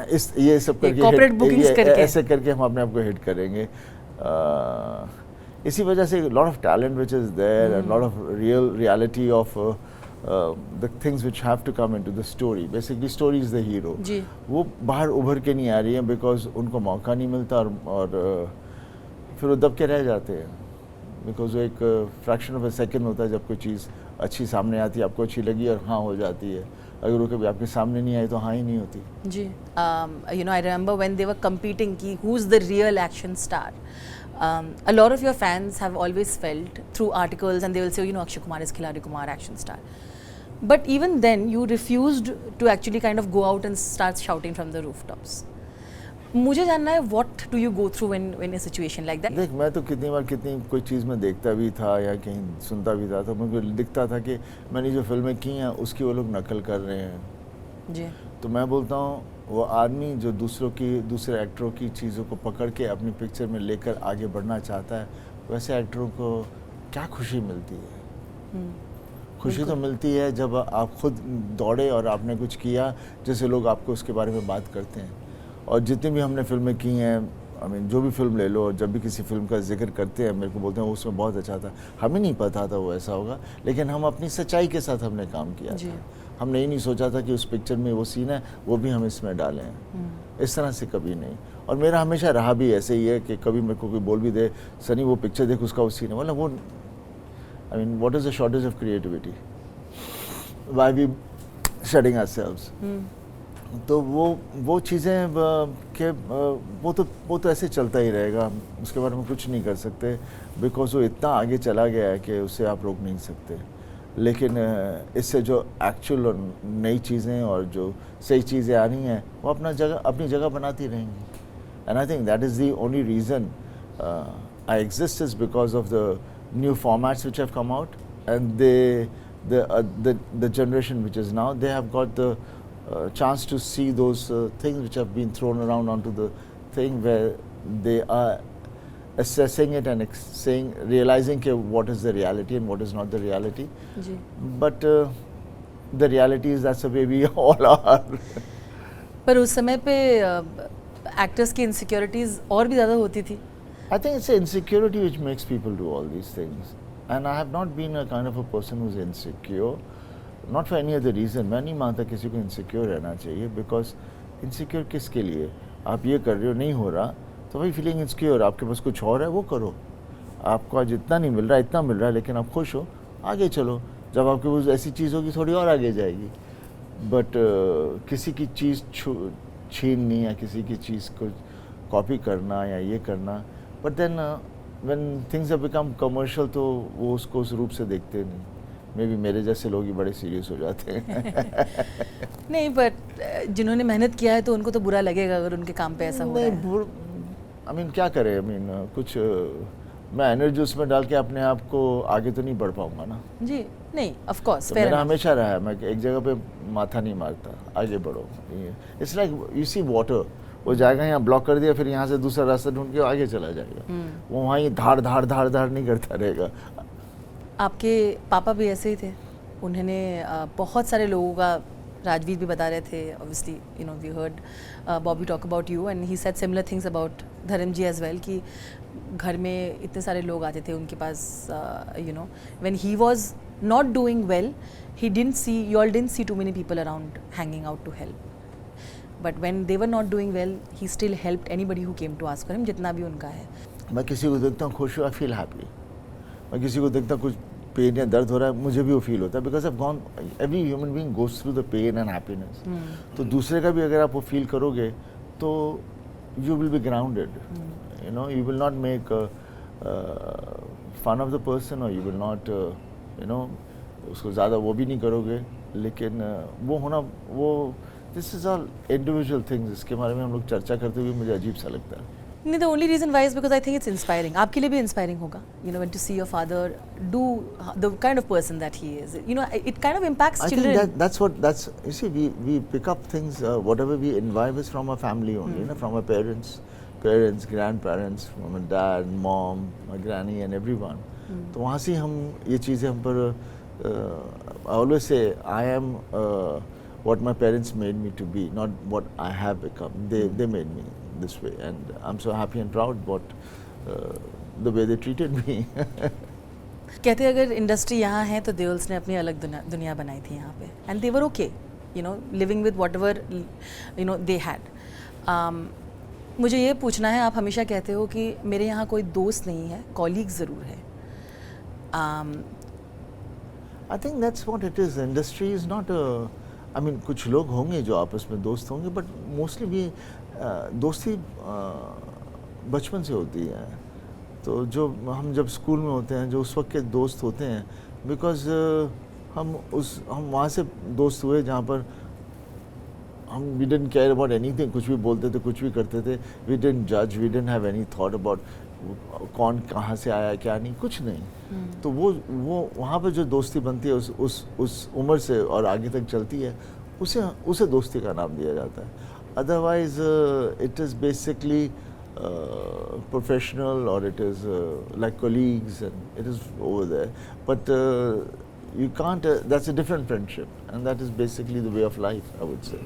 [SPEAKER 1] ये सब करके
[SPEAKER 2] corporate bookings करके
[SPEAKER 1] ऐसे करके हम अपने आप को हिट करेंगे. इसी वजह से lot of talent which is there and lot of reality of the things which have to come into the story. Basically, story is the hero.
[SPEAKER 2] जी.
[SPEAKER 1] वो बाहर उभर के नहीं आ रही है because उनको मौका नहीं मिलता और फिर वो दब के रह जाते हैं. Because वो एक fraction of a second होता है जब कोई चीज़ अच्छी सामने आती है, आपको अच्छी लगी और हाँ हो जाती है. अगर वो कभी आपके सामने नहीं आई तो हाँ ही नहीं होती.
[SPEAKER 2] जी. You know, I remember when they were competing कि who's the real action star. A lot of your fans have always felt through articles and they will say, you know, Akshay Kumar is Khiladi Kumar action star. But even then, you refused to actually kind of go out and start shouting from the rooftops. मुझे जानना है what do you go through when in a situation like that?
[SPEAKER 1] देख, मैं तो कितनी बार कितनी कोई चीज़ में देखता भी था या कहीं सुनता भी था, तो मुझे दिखता था कि मैंने जो फिल्में की हैं उसकी वो लोग नकल कर रहे हैं.
[SPEAKER 2] जी.
[SPEAKER 1] तो मैं बोलता हूँ वो आदमी जो दूसरे एक्टरों की चीज़ों को पकड़ के अपनी पिक्चर में लेकर आगे बढ़ना चाहता है, वैसे एक्टरों को क्या खुशी मिलती है? खुशी तो मिलती है जब आप खुद दौड़े और आपने कुछ किया जैसे लोग आपको उसके बारे में बात करते हैं. और जितनी भी हमने फिल्में की हैं, आई मीन जो भी फिल्म ले लो, जब भी किसी फिल्म का जिक्र करते हैं मेरे को बोलते हैं उसमें बहुत अच्छा था. हमें नहीं पता था वो ऐसा होगा, लेकिन हम अपनी सच्चाई के साथ हमने काम किया था. हमने ये नहीं सोचा था कि उस पिक्चर में वो सीन है वो भी हम इसमें डालें. इस तरह से कभी नहीं. और मेरा हमेशा रहा भी ऐसे ही है कि कभी मेरे को कोई बोल भी दे, सनी वो पिक्चर देख उसका वो सीन है, मतलब वो I mean, what is the shortage of creativity? Why we shutting ourselves? तो वो चीज़ें के वो तो ऐसे चलता ही रहेगा, उसके बारे में कुछ नहीं कर सकते बिकॉज वो इतना आगे चला गया है कि उसे आप रोक नहीं सकते. लेकिन इससे जो एक्चुअल और नई चीज़ें और जो सही चीज़ें आ रही हैं वो अपनी जगह बनाती रहेंगी. And I think that is the only reason I exist is because of the new formats which have come out, and the generation which is now, they have got the chance to see those things which have been thrown around onto the thing, where they are assessing it and realizing what is the reality and what is not the reality.
[SPEAKER 2] जी.
[SPEAKER 1] But the reality is that's the way we all are.
[SPEAKER 2] पर उस समय पे actors की insecurities और भी ज़्यादा होती थी.
[SPEAKER 1] I think it's the insecurity which makes people do all these things. And I have not been a kind of a person who's insecure, not for any other reason. मैं नहीं मानता किसी को insecure रहना चाहिए, because insecure किसके लिए? आप ये कर रहे हो, नहीं हो रहा, तो भाई feeling insecure, आपके पास कुछ और है वो करो. आपको आज इतना नहीं मिल रहा, इतना मिल रहा है, लेकिन आप खुश हो, आगे चलो. जब आपके पास ऐसी चीज़ होगी थोड़ी और आगे जाएगी. बट किसी की चीज़ छीननी या किसी की चीज़ को कॉपी करना या ये करना, but then when things have become commercial तो वो उसको उस रूप से देखते नहीं. मे बी मेरे जैसे लोग ही बड़े सीरियस हो जाते हैं.
[SPEAKER 2] नहीं, बट जिन्होंने मेहनत किया है तो उनको तो बुरा लगेगा अगर उनके काम पे ऐसा हो रहा है.
[SPEAKER 1] आई मीन क्या करें, आई मीन कुछ मैं एनर्जी उसमें डाल के अपने आप को आगे तो नहीं बढ़ पाऊंगा ना
[SPEAKER 2] जी नहीं, ऑफ कोर्स
[SPEAKER 1] तो
[SPEAKER 2] फेयर
[SPEAKER 1] मेरा
[SPEAKER 2] एनफ।
[SPEAKER 1] हमेशा रहा है मैं एक जगह पे माथा नहीं मारता, आगे बढ़ो। It's like you see water, वो जाएगा यहाँ ब्लॉक कर दिया, फिर यहाँ से दूसरा रास्ता ढूंढ के आगे चला जाएगा, वो वहाँ ही धाड़ धाड़ धाड़ धाड़ नहीं करता रहेगा।
[SPEAKER 2] आपके पापा भी ऐसे ही थे, उन्होंने बहुत सारे लोगों का, राजवीर भी बता रहे थे, obviously you know we heard Bobby talk about you and he said similar things about Dharam ji as well, कि घर में इतने सारे लोग आते थे उनके पास, you know when he was not doing well, he didn't see, you all didn't see too many people around hanging out to help, but when they were not doing well, he still helped anybody who came to ask for him, जितना भी उनका है।
[SPEAKER 1] मैं किसी को देखता हूँ खुश हुआ, आई फील हैप्पी। मैं किसी को देखता हूँ कुछ पेन या दर्द हो रहा है, मुझे भी वो फील होता है, because I gone, every human being goes through the pain and happiness. तो दूसरे का भी अगर आप वो फील करोगे तो you will be grounded, you know, you will not make fun of the person, और you will not you know उसको ज़्यादा वो भी नहीं करोगे, लेकिन वो होना, वो this is all individual things, इसके बारे में हम लोग चर्चा करते हुए मुझे अजीब सा लगता है।
[SPEAKER 2] नहीं, the only reason why is because I think it's inspiring, आपके लिए भी इंस्पायरिंग होगा, you know when to see your father do the kind of person that he is, you know it kind of impacts
[SPEAKER 1] I
[SPEAKER 2] children.
[SPEAKER 1] think that's you see we pick up things whatever we imbibe is from our family only, you know, from our parents, grandparents, from my dad, mom, my granny and everyone. तो वहाँ से हम ये चीज़ें हम पर I always say I am what my parents made me to be, not what I have become. They made me this way, and I'm so happy and proud what the way they treated me.
[SPEAKER 2] कहते हैं अगर industry यहाँ है तो देओल्स ने अपनी अलग दुनिया बनाई थी यहाँ पे, and they were okay, you know living with what ever you know they had. मुझे ये पूछना है, आप हमेशा कहते हो कि मेरे यहाँ कोई दोस्त नहीं है, कॉलीग ज़रूर है।
[SPEAKER 1] I think that's what it is. Industry is not a, I mean कुछ लोग होंगे जो आपस में दोस्त होंगे, but mostly भी दोस्ती बचपन से होती है। तो जो हम जब स्कूल में होते हैं, जो उस वक्त के दोस्त होते हैं, बिकॉज हम वहाँ से दोस्त हुए जहाँ पर हम we didn't care about anything, कुछ भी बोलते थे, कुछ भी करते थे, वी डिडंट जज, we didn't have any thought about कौन कहाँ से आया क्या नहीं, कुछ नहीं। तो वो वहाँ पे जो दोस्ती बनती है उस उम्र से और आगे तक चलती है, उसे दोस्ती का नाम दिया जाता है। Otherwise it is basically professional, और it is like colleagues and it is over there, but you can't, that's a different friendship, and that is basically the way of life, I would say.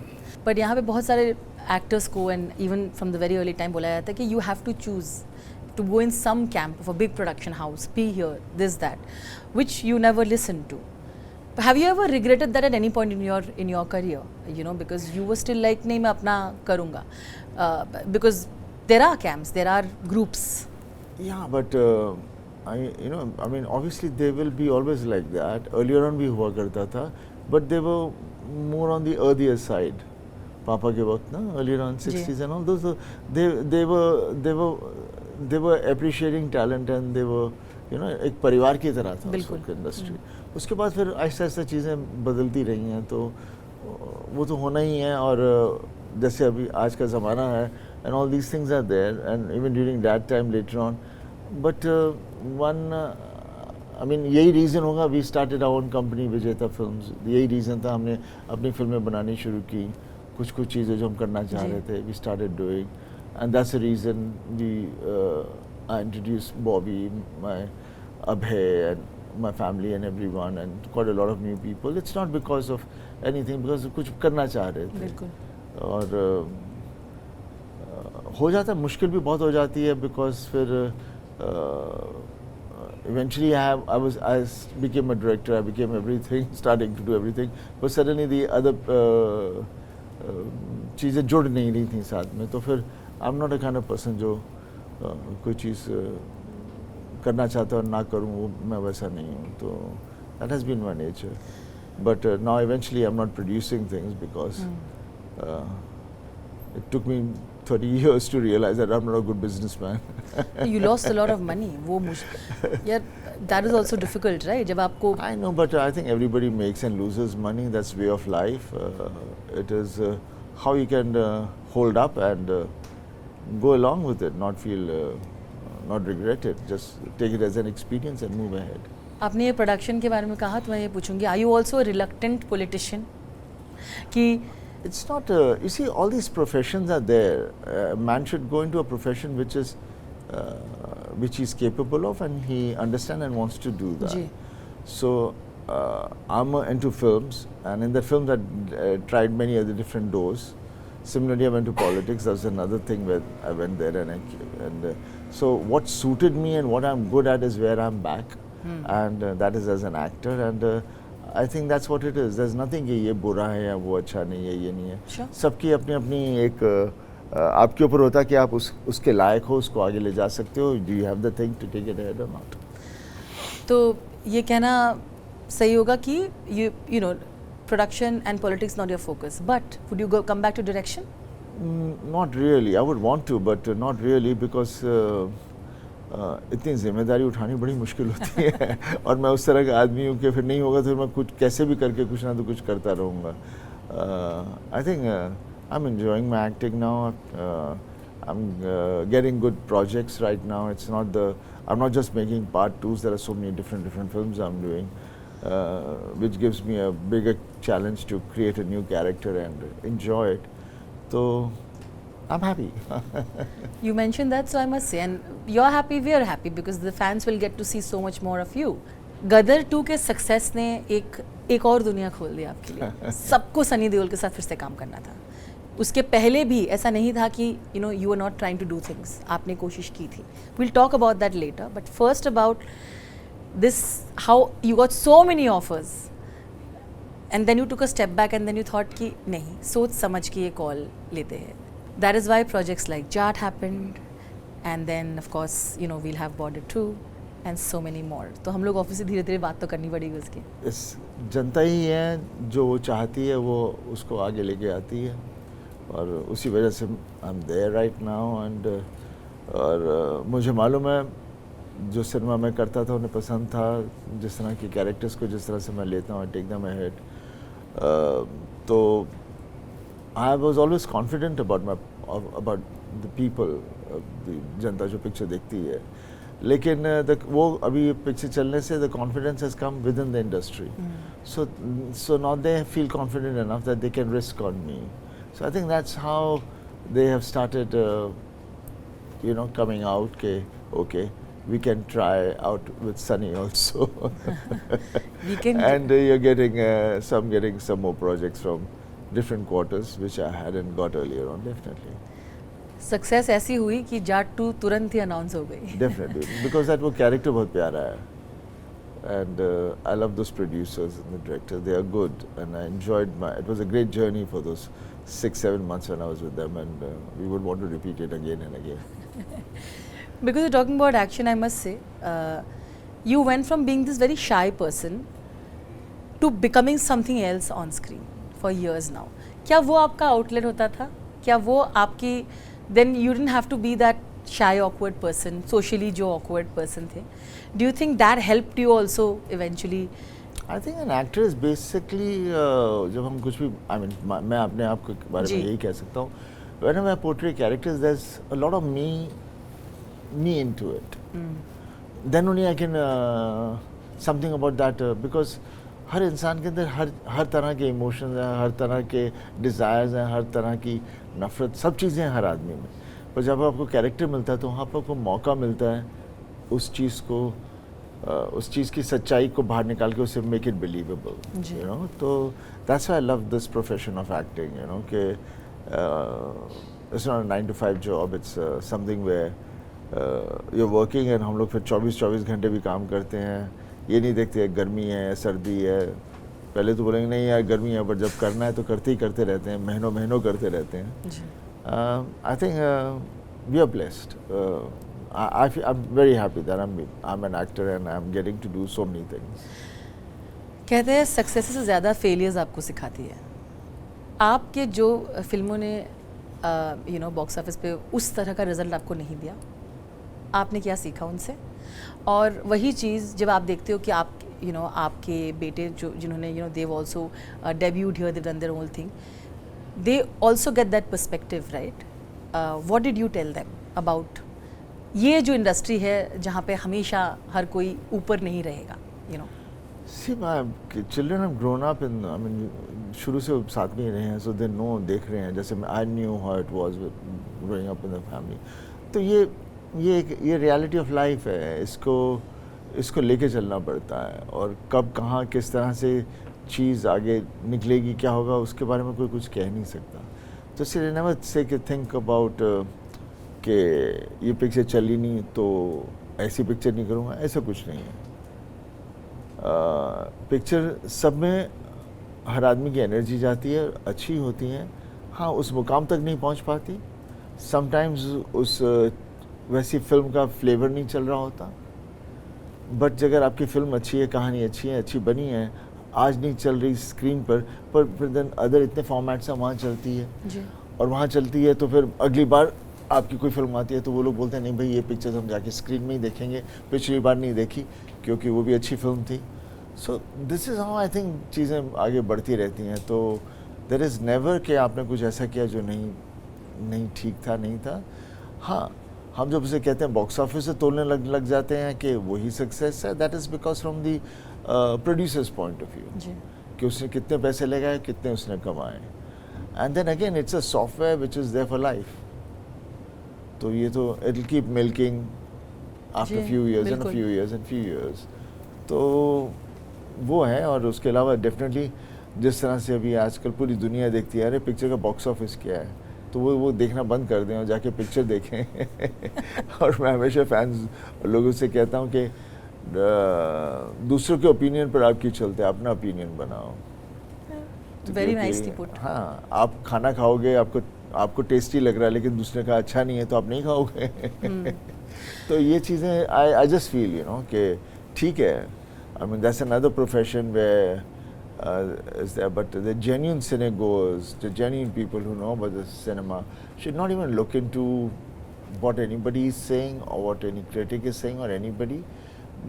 [SPEAKER 2] But यहाँ पे बहुत सारे actors को, and even from the very early time बोला जाता है कि you have to choose to go in some camp of a big production house, be here, this, that, which you never listen to. Have you ever regretted that at any point in your career? You know, because you were still like, नहीं मैं अपना करूँगा, because there are camps, there are groups.
[SPEAKER 1] Yeah, but I mean, obviously they will be always like that. Earlier on भी हुआ करता था, but they were more on the earthier side. पापा के वक्त ना, earlier on 60s and all those, they were appreciating talent, and they were, you know, एक परिवार की तरह था उस वक्त इंडस्ट्री। उसके बाद फिर आहिस्ता आहिस्ता चीज़ें बदलती रही हैं, तो वो तो होना ही है। और जैसे अभी आज का ज़माना है, and all these things are there, and even during that time later on, but one I mean यही रीज़न होगा we started our own company Vijeta films, यही रीज़न था हमने अपनी फिल्में बनानी शुरू की, कुछ चीज़ें जो हम करना चाह रहे थे, we started doing, and that's the reason I introduced Bobby, my Abhay, and my family and everyone, and quite a lot of new people. It's not because of anything, because कुछ करना चाह रहे थे।
[SPEAKER 2] बिल्कुल।
[SPEAKER 1] और हो जाता है, मुश्किल भी बहुत हो जाती है, because फिर eventually I became a director, I became everything, starting to do everything, but suddenly the other चीज़ें जुड़ नहीं रही थी साथ में, तो फिर आई am not a kind of person जो कोई चीज़ करना चाहता और ना करूँ, वो मैं वैसा नहीं हूँ। तो that has been my nature, but now eventually I am not producing things because it took me 30 years to realize that I'm not a good businessman.
[SPEAKER 2] You lost a lot of money. वो यार that is also difficult, right? जब आपको
[SPEAKER 1] I know, but I think everybody makes and loses money. That's way of life. It is how you can hold up and go along with it, not feel, not regret it. Just take it as an experience and move ahead.
[SPEAKER 2] आपने ये production के बारे में कहा तो मैं ये पूछूंगी, are you also reluctant politician? कि
[SPEAKER 1] It's not, you see, all these professions are there. A man should go into a profession which is, which he's capable of and he understands and wants to do that.
[SPEAKER 2] Ji.
[SPEAKER 1] So, I'm into films, and in the films I tried many other different doors. Similarly, I went to politics. That was another thing where I went there, and so what suited me and what I'm good at is where I'm back, and that is as an actor, and I think that's what it is. There's nothing कि ये बुरा है या वो अच्छा नहीं है, ये नहीं है.
[SPEAKER 2] Sure.
[SPEAKER 1] सबकी अपनी अपनी एक आपके ऊपर होता है कि आप उसके लायक हो, उसको आगे ले जा सकते हो. Do you have the thing to take it ahead or not?
[SPEAKER 2] तो ये कहना सही होगा कि you know production and politics not your focus, but would you come back to direction?
[SPEAKER 1] Not really. I would want to, but not really, because इतनी जिम्मेदारी उठानी बड़ी मुश्किल होती है और मैं उस तरह का आदमी हूँ कि फिर नहीं होगा तो फिर मैं कुछ कैसे भी करके कुछ ना तो कुछ करता रहूँगा. I think I am enjoying my acting now. I am getting good projects right now. It's not the I am not just making part twos. There are so many different films I am doing which gives me a bigger challenge to create a new character and enjoy it. So I'm happy.
[SPEAKER 2] You mentioned that, so I must say, and you're happy, we are happy, because the fans will get to see so much more of you. गदर 2 के success ने एक और दुनिया खोल दी आपके लिए. सबको सनी देओल के साथ फिर से काम करना था. उसके पहले भी ऐसा नहीं था कि you were not trying to do things. आपने कोशिश की थी. We'll talk about that later, but first about this, how you got so many offers and then you took a step back and then you thought कि नहीं, सोच समझ के ये कॉल लेते हैं. That is why projects like Jaat happened, and then of course we'll have Border 2 and so many more. तो हम लोग ऑफिस से धीरे-धीरे बात तो करनी पड़ेगी उसकी.
[SPEAKER 1] इस जनता ही है जो वो चाहती है वो उसको आगे लेके आती है और उसी वजह से I am there right now. And और मुझे मालूम है जो सिनेमा में करता था उन्हें पसंद था, जिस तरह के कैरेक्टर्स को जिस तरह से मैं लेता हूँ, आई टेक देम अहेड. तो I was always confident about the people, जनता जो पिक्चर देखती है. लेकिन वो अभी पिक्चर चलने से the confidence has come with in the industry. So now they feel confident enough that they can risk on me. So I think that's how they have started coming out के okay, we can try out with Sunny also.
[SPEAKER 2] We can
[SPEAKER 1] and you're getting some more projects from different quarters which I hadn't got earlier on. Definitely.
[SPEAKER 2] Success ऐसी हुई कि जाट 2 तुरंत ही announce हो गई.
[SPEAKER 1] Definitely, because that वो character बहुत प्यारा है. And I love those producers and the directors. They are good, and I enjoyed it was a great journey for those 6-7 months when I was with them, and we would want to repeat it again and again.
[SPEAKER 2] Because you're talking about action, I must say, you went from being this very shy person to becoming something else on screen for years now. क्या वो आपका outlet होता था? क्या वो आपकी, then you didn't have to be that shy, awkward person, socially जो awkward person थे. Do you think that helped you also eventually?
[SPEAKER 1] I think an actor is basically जब हम कुछ भी, I mean, मैं अपने आप के बारे में यही कह सकता हूँ. Whenever I portray characters, there's a lot of me into it. Then only I can something about that because हर इंसान के अंदर हर तरह के इमोशंस हैं, हर तरह के डिज़ायर्स हैं, हर तरह की नफ़रत, सब चीज़ें हैं हर आदमी में. पर जब आपको कैरेक्टर मिलता है तो वहाँ पर आपको मौका मिलता है उस चीज़ की सच्चाई को बाहर निकाल के उसे मेक इट बिलीवेबल. तो that's why I love this profession of acting. कि it's not a 9 to 5 job. It's something where you're working and हम लोग फिर 24 घंटे भी काम करते हैं. ये नहीं देखते गर्मी है सर्दी है. पहले तो बोलेंगे नहीं यार गर्मी है, पर जब करना है तो करते रहते हैं, महीनों करते रहते हैं. I think we are blessed. I'm very happy that I'm an actor and I'm getting to do so many things.
[SPEAKER 2] कहते हैं सक्सेस से ज़्यादा फेलियर्स आपको सिखाती है. आपके जो फिल्मों ने बॉक्स ऑफिस पे उस तरह का रिजल्ट आपको नहीं दिया, आपने क्या सीखा उनसे? और वही चीज़ जब आप देखते हो कि आपके बेटे जिन्होंने they've also debuted here, they've done their whole thing, they also get that perspective, right? What did you tell them about ये जो इंडस्ट्री है जहाँ पे हमेशा हर कोई ऊपर नहीं रहेगा, you know?
[SPEAKER 1] See, my children have grown up in, I mean, शुरू से साथ में ही रहे हैं, so they know, देख रहे हैं, जैसे I knew how it was with growing up in the family. तो ये reality of life है, इसको लेके चलना पड़ता है, और कब कहाँ किस तरह से चीज़ आगे निकलेगी, क्या होगा, उसके बारे में कोई कुछ कह नहीं सकता. तो इसलिए never say कि think about कि ये पिक्चर चली नहीं तो ऐसी पिक्चर नहीं करूँगा, ऐसा कुछ नहीं है. पिक्चर सब में हर आदमी की एनर्जी जाती है, अच्छी होती हैं, हाँ उस मुकाम तक नहीं पहुंच पाती, समटाइम्स उस वैसी फिल्म का फ्लेवर नहीं चल रहा होता, बट अगर आपकी फिल्म अच्छी है, कहानी अच्छी है, अच्छी बनी है, आज नहीं चल रही स्क्रीन पर फिर देन अदर इतने फॉर्मेट्स हैं वहाँ चलती है
[SPEAKER 2] जी.
[SPEAKER 1] और वहाँ चलती है तो फिर अगली बार आपकी कोई फिल्म आती है तो वो लोग बोलते हैं नहीं भाई ये पिक्चर हम जाके स्क्रीन में ही देखेंगे, पिछली बार नहीं देखी क्योंकि वो भी अच्छी फिल्म थी. So this is how I think चीज़ें आगे बढ़ती रहती हैं. तो देयर इज़ नेवर कि आपने कुछ ऐसा किया जो नहीं ठीक था, नहीं था. हाँ, हम जब उसे कहते हैं बॉक्स ऑफिस से तोलने लग जाते हैं कि वही सक्सेस है, that is because from the producers point of view कि उसने कितने पैसे लगाए, कितने उसने कमाए. And then again it's a software which is there for life. तो ये तो it will keep milking after few years and few years and few years. तो वो है. और उसके अलावा डेफिनेटली जिस तरह से अभी आजकल पूरी दुनिया देखती है अरे पिक्चर का बॉक्स ऑफिस क्या है, तो वो देखना बंद कर दें और जाके पिक्चर देखें. और मैं हमेशा फैंस लोगों से कहता हूँ कि दूसरों के ओपिनियन पर आप क्यों चलते हैं, अपना ओपिनियन बनाओ.
[SPEAKER 2] Very nicely put.
[SPEAKER 1] हाँ, आप खाना खाओगे, आपको टेस्टी लग रहा है लेकिन दूसरे का अच्छा नहीं है तो आप नहीं खाओगे. तो ये चीज़ें I just feel you know कि ठीक है. I mean, that's another profession where is there, but the genuine cinegoers, the genuine people who know about the cinema should not even look into what anybody is saying or what any critic is saying or anybody,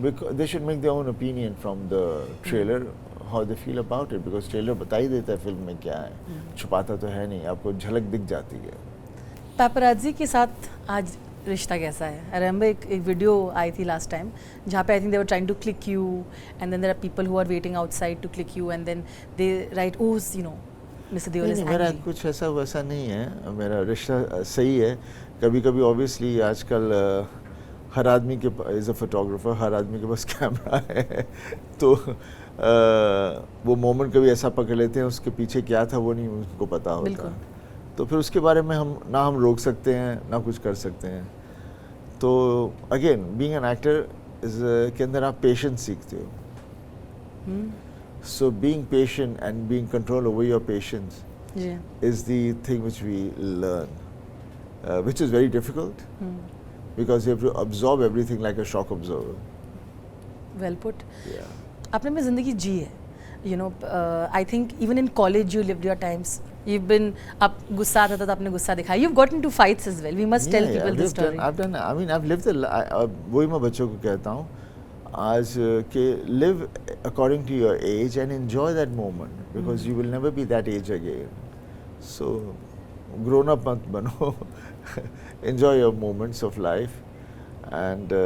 [SPEAKER 1] because they should make their own opinion from the trailer, how they feel about it, because trailer बता ही देता है film में क्या है, छुपाता तो है नहीं, आपको झलक दिख जाती है.
[SPEAKER 2] पैपराजी के साथ आज रिश्ता कैसा है? आई रिमेंबर एक वीडियो आई थी लास्ट टाइम जहाँ पे I think they were trying to click you and then there are people who are waiting outside to click you and then they write oh you know mister Deol is angry.
[SPEAKER 1] मेरा कुछ ऐसा वैसा नहीं है, मेरा रिश्ता सही है. कभी कभी ऑब्वियसली आजकल हर आदमी के एज अ फोटोग्राफर हर आदमी के पास कैमरा है तो वो मोमेंट कभी ऐसा पकड़ लेते हैं उसके पीछे क्या था वो नहीं उनको पता होता. तो फिर उसके बारे में हम रोक सकते हैं ना कुछ कर सकते हैं. तो अगेन बीइंग एन एक्टर के अंदर आप पेशेंस सीखते हो. So being patient and being control over your patience is the thing which we learn, which is very difficult because you have to absorb everything like a shock observer.
[SPEAKER 2] Well put. आपने अपनी ज़िंदगी जी है, you know. I think even in college you lived your times. You've been आप गुस्सा आता था तो आपने गुस्सा दिखाया. You've got into fights as well. We must tell people this story.
[SPEAKER 1] I've lived वही मैं बच्चों को कहता हूँ आज कि live according to your age and enjoy that moment because you will never be that age again. So grown up मत बनो. Enjoy your moments of life and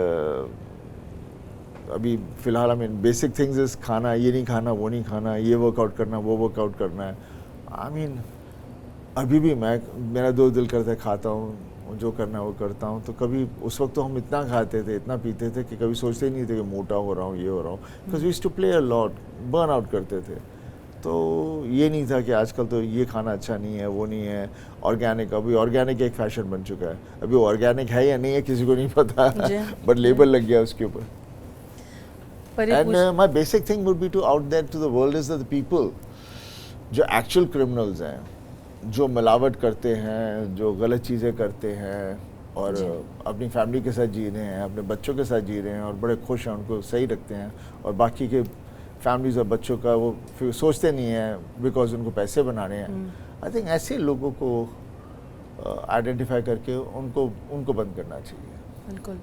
[SPEAKER 1] अभी फिलहाल I mean basic things is खाना ये नहीं खाना वो नहीं खाना, ये वर्कआउट करना वो वर्कआउट करना है. I mean, अभी भी मेरा दो दिल करता है खाता हूँ, जो करना है वो करता हूँ. तो कभी उस वक्त तो हम इतना खाते थे इतना पीते थे कि कभी सोचते ही नहीं थे कि मोटा हो रहा हूँ ये हो रहा हूँ. Because we used to play a lot, burn out करते थे. तो ये नहीं था कि आजकल तो ये खाना अच्छा नहीं है वो नहीं है. ऑर्गेनिक, अभी ऑर्गेनिक एक फैशन बन चुका है. अभी ऑर्गेनिक है या नहीं है किसी को नहीं पता बट लेबल लग गया उसके ऊपर. And my basic thing would be to out there to the world is the people जो एक्चुअल क्रिमिनल्स हैं, जो मिलावट करते हैं, जो गलत चीज़ें करते हैं और अपनी फैमिली के साथ जी रहे हैं, अपने बच्चों के साथ जी रहे हैं और बड़े खुश हैं, उनको सही रखते हैं और बाकी के फैमिलीज और बच्चों का वो फिर सोचते नहीं हैं बिकॉज उनको पैसे बनाने हैं. आई थिंक ऐसे लोगों को आइडेंटिफाई करके उनको बंद करना चाहिए.
[SPEAKER 2] बिल्कुल.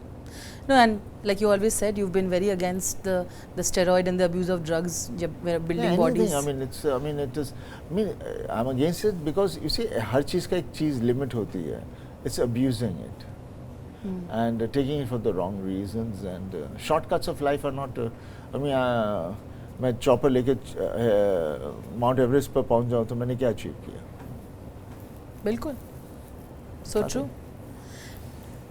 [SPEAKER 2] No, and like you always said, you've been very against the steroid and the abuse of drugs. जब building bodies.
[SPEAKER 1] I'm against it because you see हर चीज़ का एक चीज़ लिमिट होती है. it's abusing it and taking it for the wrong reasons and shortcuts of life are not I mean मैं chopper लेके mount Everest पर पहुंच जाऊं तो मैंने क्या अचीव किया?
[SPEAKER 2] बिल्कुल, सो ट्रू.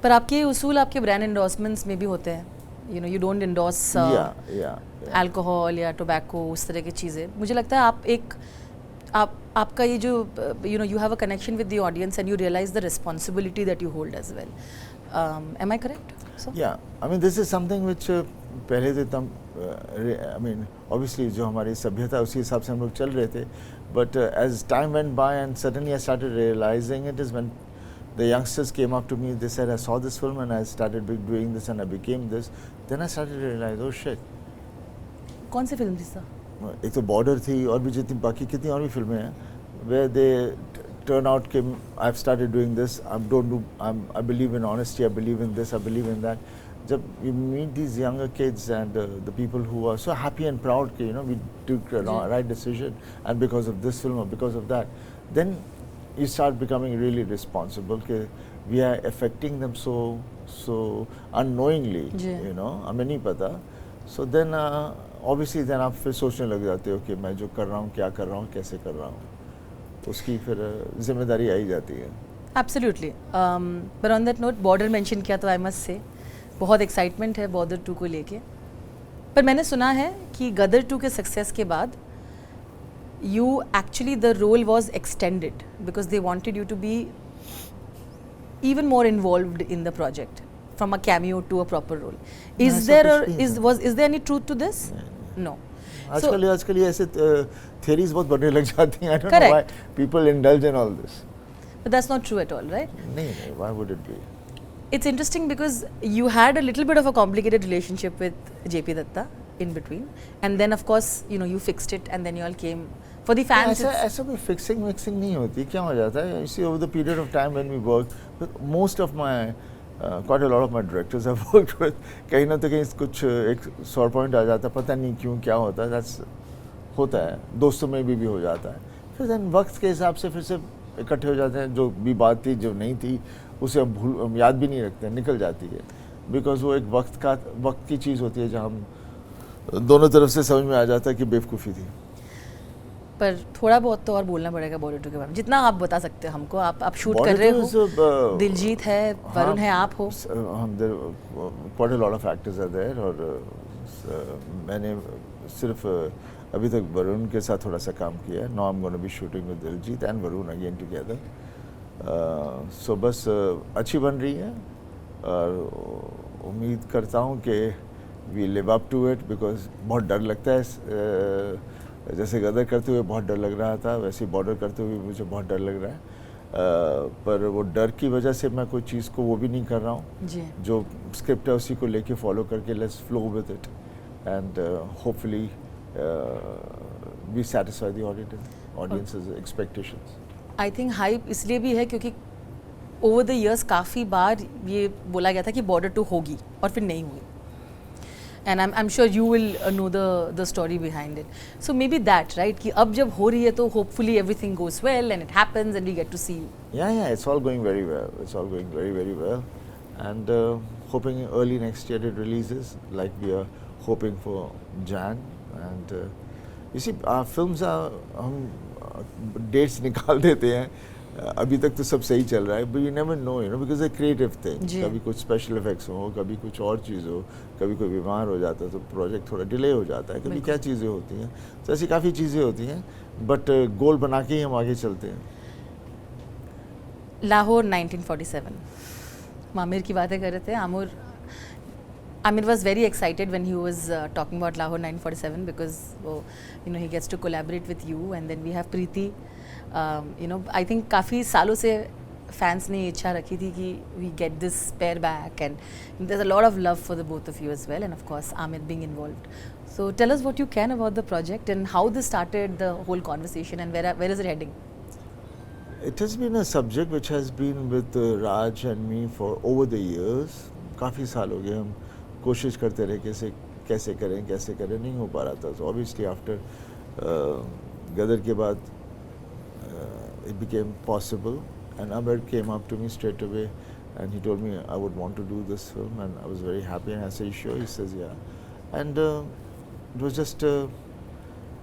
[SPEAKER 2] पर आपके उसूल आपके ब्रांड एंडोर्समेंट्स में भी होते हैं. You know, you don't endorse alcohol या टोबैको, उस तरह की चीज़ें. मुझे लगता है आप एक आपका ये जो you know you have a connection with the audience and you realise the responsibility that you hold as well. Am I correct?
[SPEAKER 1] या I mean this is something which पहले तो एकदम आई मीन ऑब्वियसली जो हमारी सभ्यता उसी हिसाब से हम लोग चल रहे थे, but as time went by and suddenly I started realizing it is when the youngsters came up to me, they said I saw this film and I started doing this and I became this. Then I started to realize, oh shit.
[SPEAKER 2] कौन सी film थी sir?
[SPEAKER 1] एक तो border थी और भी जितनी बाकी कितनी और भी फिल्में हैं where they turn out कि I've started doing this, I believe in honesty, I believe in this, I believe in that. जब you meet these younger kids and the people who are so happy and proud कि you know we took a right decision and because of this film or because of that, then you start becoming really responsible कि we are affecting them so unknowingly, you know, हमें नहीं पता. So then obviously then आप फिर सोचने लग जाते हो कि मैं जो कर रहा हूँ क्या कर रहा हूँ कैसे कर रहा हूँ, उसकी फिर जिम्मेदारी आई जाती है.
[SPEAKER 2] Absolutely. But on that note, border mention किया तो I must say बहुत एक्साइटमेंट है बॉर्डर 2 को लेके. पर मैंने सुना है कि गदर 2 के सक्सेस के बाद you actually the role was extended because they wanted you to be even more involved in the project from a cameo to a proper role. Is there any truth to this? No.
[SPEAKER 1] आजकल ये ऐसे theories बहुत बनने लग जाती हैं. I don't know why people indulge in all this.
[SPEAKER 2] But that's not true at all, right?
[SPEAKER 1] नहीं, why would it be?
[SPEAKER 2] It's interesting because you had a little bit of a complicated relationship with JP Datta in between, and then of course you know you fixed it and then you all came for the fans.
[SPEAKER 1] ऐसा कोई fixing नहीं होती. क्या हो जाता है? You see, over the period of time when we worked with most of my quite a lot of my directors I've worked with, कहीं ना तो कहीं कुछ एक sore point आ जाता है, पता नहीं क्यों क्या होता है. That's होता है, दोस्तों में भी हो जाता है. फिर then वक्त के हिसाब से फिर से इकट्ठे हो जाते हैं. जो भी बात थी जो नहीं थी उसे हम याद भी नहीं रखते, निकल जाती है. बिकॉज वो एक वक्त की चीज़ होती है जहाँ हम दोनों तरफ से समझ में आ जाता है कि बेवकूफ़ी थी.
[SPEAKER 2] पर थोड़ा बहुत तो और बोलना पड़ेगा बॉलीवुड के बारे में, जितना आप बता सकते हो हमको. आप शूट कर रहे हो, दिलजीत है, वरुण है, आप हो.
[SPEAKER 1] हम quite a lot of actors are there और मैंने सिर्फ अभी तक वरुण के साथ थोड़ा सा काम किया है. Now I'm going to be shooting with Diljit and Varun again together. So बस अच्छी बन रही है और उम्मीद करता हूँ कि we live up to it because बहुत डर लगता है. जैसे गदर करते हुए बहुत डर लग रहा था, वैसे बॉर्डर करते हुए मुझे बहुत डर लग रहा है. पर वो डर की वजह से मैं कोई चीज़ को वो भी नहीं कर रहा हूँ. जो स्क्रिप्ट है उसी को लेके फॉलो करके let's flow with it and hopefully be satisfy the audiences expectations.
[SPEAKER 2] I think hype इसलिए भी है क्योंकि ओवर द इयर्स काफ़ी बार ये बोला गया था कि बॉर्डर 2 होगी और फिर नहीं हुई. And I'm sure you will know the story behind it. So maybe that, right? कि अब जब हो रही है तो hopefully everything goes well and it happens and we get to see you.
[SPEAKER 1] Yeah, it's all going very well. It's all going very, very well. And hoping early next year it releases, like we are hoping for Jan. And you see, our films are, हम dates निकाल देते हैं. अभी तक तो सब सही चल रहा है, but you never know, you know, because it's a creative thing. कभी कुछ special effects हो, कभी कुछ और चीज़ हो, कभी कोई बीमार हो जाता है तो प्रोजेक्ट थोड़ा डिले हो जाता है, कभी क्या चीज़ें होती हैं. तो ऐसी काफ़ी चीज़ें होती हैं, बट गोल बना के ही हम आगे चलते हैं.
[SPEAKER 2] लाहौर 1947, आमिर की बातें कर रहे थे. Aamir was very excited when he was talking about Lahore 1947 because you know he gets to collaborate with you and then we have Preity. You know, I think काफ़ी सालों से fans ने इच्छा रखी थी कि we get this pair back and there's a lot of love for the both of you as well and of course Aamir being involved. So tell us what you can about the project and how this started the whole conversation and where is it heading?
[SPEAKER 1] It has been a subject which has been with Raj and me for over the years. काफ़ी साल हो गए हम कोशिश करते रहे कैसे करें नहीं हो पा रहा था. So obviously after गदर के बाद it became possible And Aamir came up to me straight away and he told me I would want to do this film, and I was very happy, and I said, sure? He says, yeah. And it was just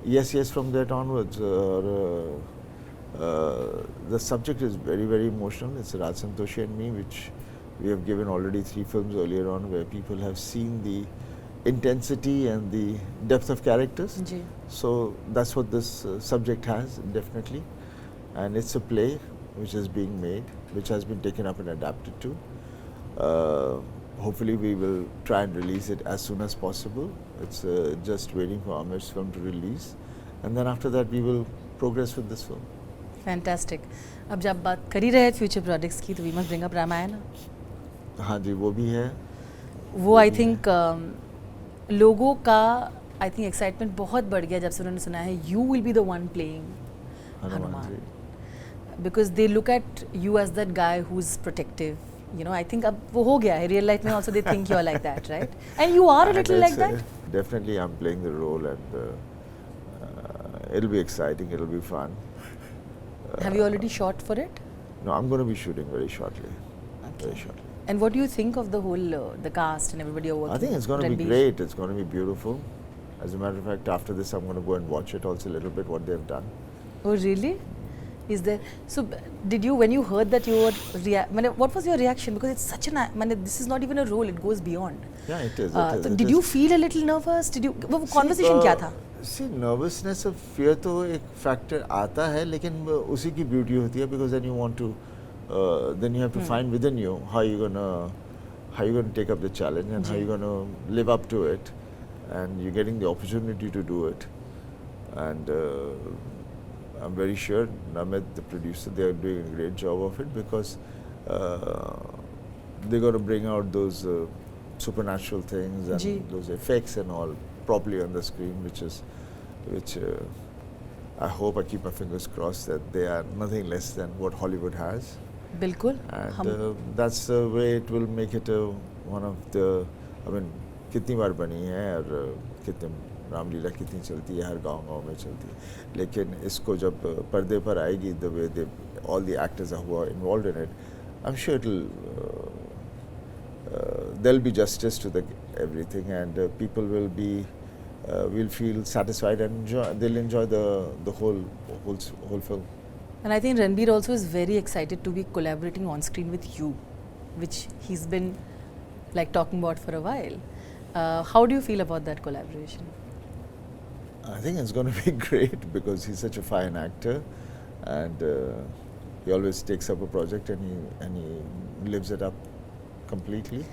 [SPEAKER 1] yes from that onwards. The subject is very, very emotional. It's Raj Santoshi and me, which we have given already 3 films earlier on, where people have seen the intensity and the depth of characters.
[SPEAKER 2] Ji.
[SPEAKER 1] So that's what this subject has, definitely. And it's a play which is being made, which has been taken up and adapted to. Hopefully we will try and release it as soon as possible. It's just waiting for Aamir's film to release. And then after that we will progress with this film.
[SPEAKER 2] Fantastic. अब जब बात कर ही रहे future projects की, तो we must bring up Ramayan.
[SPEAKER 1] हाँ जी, वो भी है.
[SPEAKER 2] वो आई थिंक लोगों का आई थिंक एक्साइटमेंट बहुत बढ़ गया जब से उन्होंने सुना है you will be the one playing Hanuman, because they look at you as that guy who is protective. You know, I think अब वो हो गया है. Real life में also they think you are like that, right? And you are a little like that.
[SPEAKER 1] Definitely, I'm playing the role, and it'll be exciting. It'll be fun.
[SPEAKER 2] Have you already shot for it?
[SPEAKER 1] No, I'm going to be shooting very shortly.
[SPEAKER 2] Okay.
[SPEAKER 1] Very shortly.
[SPEAKER 2] And what do you think of the whole the cast and everybody you're working?
[SPEAKER 1] I think it's going to be
[SPEAKER 2] Ranbir?
[SPEAKER 1] great. It's going to be beautiful. As a matter of fact, after this, I'm going to go and watch it also a little bit what they've done.
[SPEAKER 2] Oh really? Is there? So did you, when you heard that you were what was your reaction? Because it's such an this is not even a role. It goes beyond.
[SPEAKER 1] Yeah, it is.
[SPEAKER 2] So did you feel a little nervous? Did you? वो conversation क्या था?
[SPEAKER 1] See, nervousness और fear तो एक factor आता है, लेकिन उसी की beauty होती है, because then you want to, then you have to find within you how you gonna take up the challenge and how you gonna live up to it, and you're getting the opportunity to do it, and I'm very sure Namit, the producer, they are doing a great job of it, because they're going to bring out those supernatural things and those effects and all properly on the screen, which I hope, I keep my fingers crossed that they are nothing less than what Hollywood has.
[SPEAKER 2] बिल्कुल.
[SPEAKER 1] And that's the way it will make it one of the, I mean, कितनी बार बनी है और कितने रामलीला कितनी चलती है, हर गांव में चलती है, लेकिन इसको जब पर्दे पर आएगी, the way they, all the actors who are involved in it, I'm sure it'll there'll be justice to the everything, and people will be will feel satisfied and they'll enjoy the whole film.
[SPEAKER 2] And I think Ranbir also is very excited to be collaborating on screen with you, which he's been like talking about for a while. How do you feel about that collaboration?
[SPEAKER 1] I think it's going to be great, because he's such a fine actor, and he always takes up a project and he lives it up completely.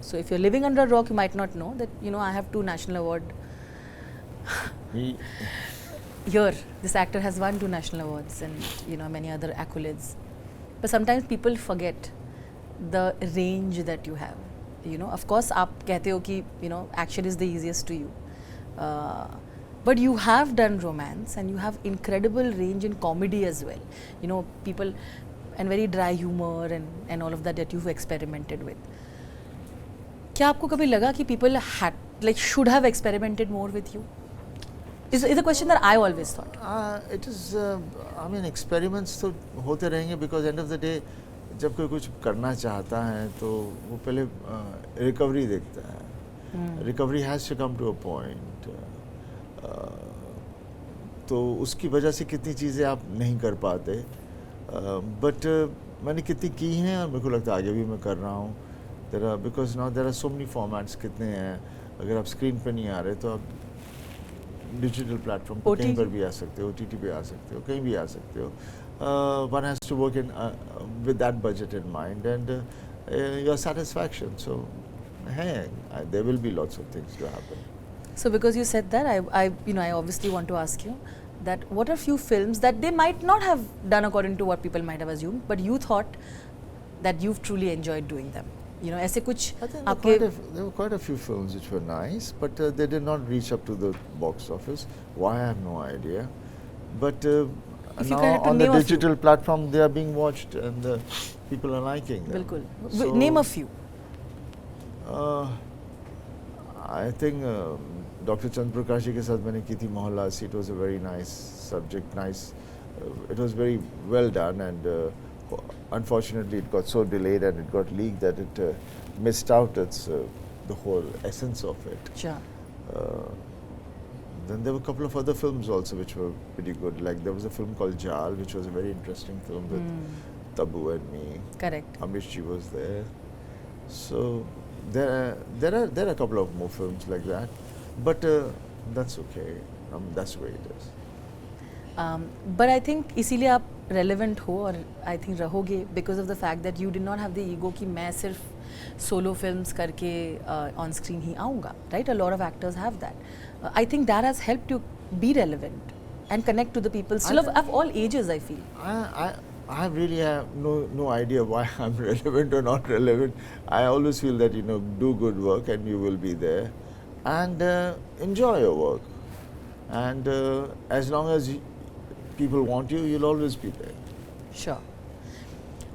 [SPEAKER 2] So if you're living under a rock, you might not know that, you know, I have 2 national awards. Here, this actor has won 2 national awards and, you know, many other accolades. But sometimes people forget the range that you have. You know, of course, आप कहते हो कि, you know, action is the easiest to you. But you have done romance and you have incredible range in comedy as well. You know, people, and very dry humor and all of that you've experimented with. क्या आपको कभी लगा कि people had, like, should have experimented more with you? Is a question that I always thought.
[SPEAKER 1] It is, I mean, experiments तो होते रहेंगे, because end of the day, जब कोई कुछ करना चाहता है तो वो पहले recovery देखता है. Recovery has to come to a point. तो उसकी वजह से कितनी चीज़ें आप नहीं कर पाते, बट मैंने कितनी की हैं और मेरे को लगता है आगे भी मैं कर रहा हूँ. Because now there are so many formats, कितने हैं, अगर आप स्क्रीन पे नहीं आ रहे तो आप डिजिटल प्लेटफॉर्म पर कहीं पर भी आ सकते हो, OTT पे आ सकते हो, कहीं भी आ सकते हो. One has to work in with that budget in mind and your satisfaction. So, hey, there will be lots of things to happen.
[SPEAKER 2] So because you said that, I obviously want to ask you that what are few films that they might not have done according to what people might have assumed, but you thought that you've truly enjoyed doing them? You know, ऐसे कुछ आपके
[SPEAKER 1] there were quite a few films which were nice, but they did not reach up to the box office. Why, I have no idea. But now on the digital platform, they are being watched and people are liking them.
[SPEAKER 2] बिल्कुल.
[SPEAKER 1] So,
[SPEAKER 2] Name a few.
[SPEAKER 1] I think Dr. Chandra Prakash ji के साथ मैंने की थी मोहल्ला सी. It was a very nice subject, nice. It was very well done and unfortunately, it got so delayed and it got leaked that it missed out the whole essence of it.
[SPEAKER 2] Sure.
[SPEAKER 1] Then there were a couple of other films also which were pretty good. Like there was a film called Jaat, which was a very interesting film with Tabu and me.
[SPEAKER 2] Correct.
[SPEAKER 1] Aamir was there. So there are a couple of more films like that, but that's okay. That's the way it is.
[SPEAKER 2] But I think इसीलिए आप relevant हो और I think रहोगे because of the fact that you did not have the ego कि मैं सिर्फ solo films करके on screen ही आऊँगा, right? A lot of actors have that. I think that has helped you be relevant and connect to the people still of all ages, I feel.
[SPEAKER 1] I really have no idea why I'm relevant or not relevant. I always feel that, you know, do good work and you will be there, and enjoy your work. And as long as people want you, you'll always be there.
[SPEAKER 2] Sure.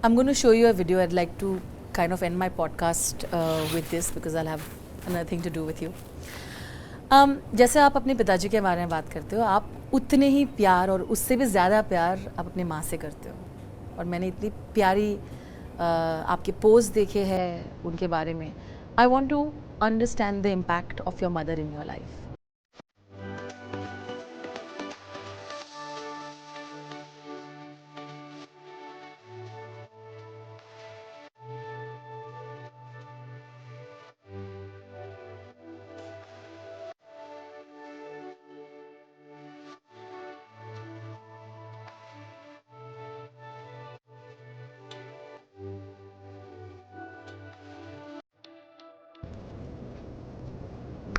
[SPEAKER 2] I'm going to show you a video. I'd like to kind of end my podcast with this because I'll have another thing to do with you. जैसे आप अपने पिताजी के बारे में बात करते हो, आप उतने ही प्यार और उससे भी ज़्यादा प्यार आप अपने माँ से करते हो. और मैंने इतनी प्यारी आपके पोस्ट देखे हैं उनके बारे में. I want to understand the impact of your mother in your life.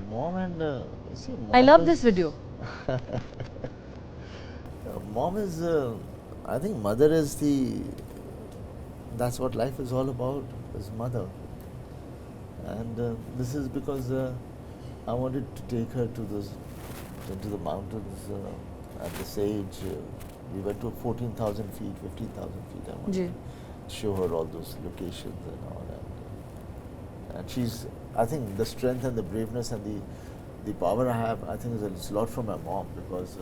[SPEAKER 1] Mom and
[SPEAKER 2] I love this video.
[SPEAKER 1] Mom is, I think mother is that's what life is all about, is mother. And this is because I wanted to take her into the mountains at this age. We went to 14,000 feet, 15,000 feet. I wanted to show her all those locations and all. And she's, I think the strength and the braveness and the power I have, I think is a lot from my mom, because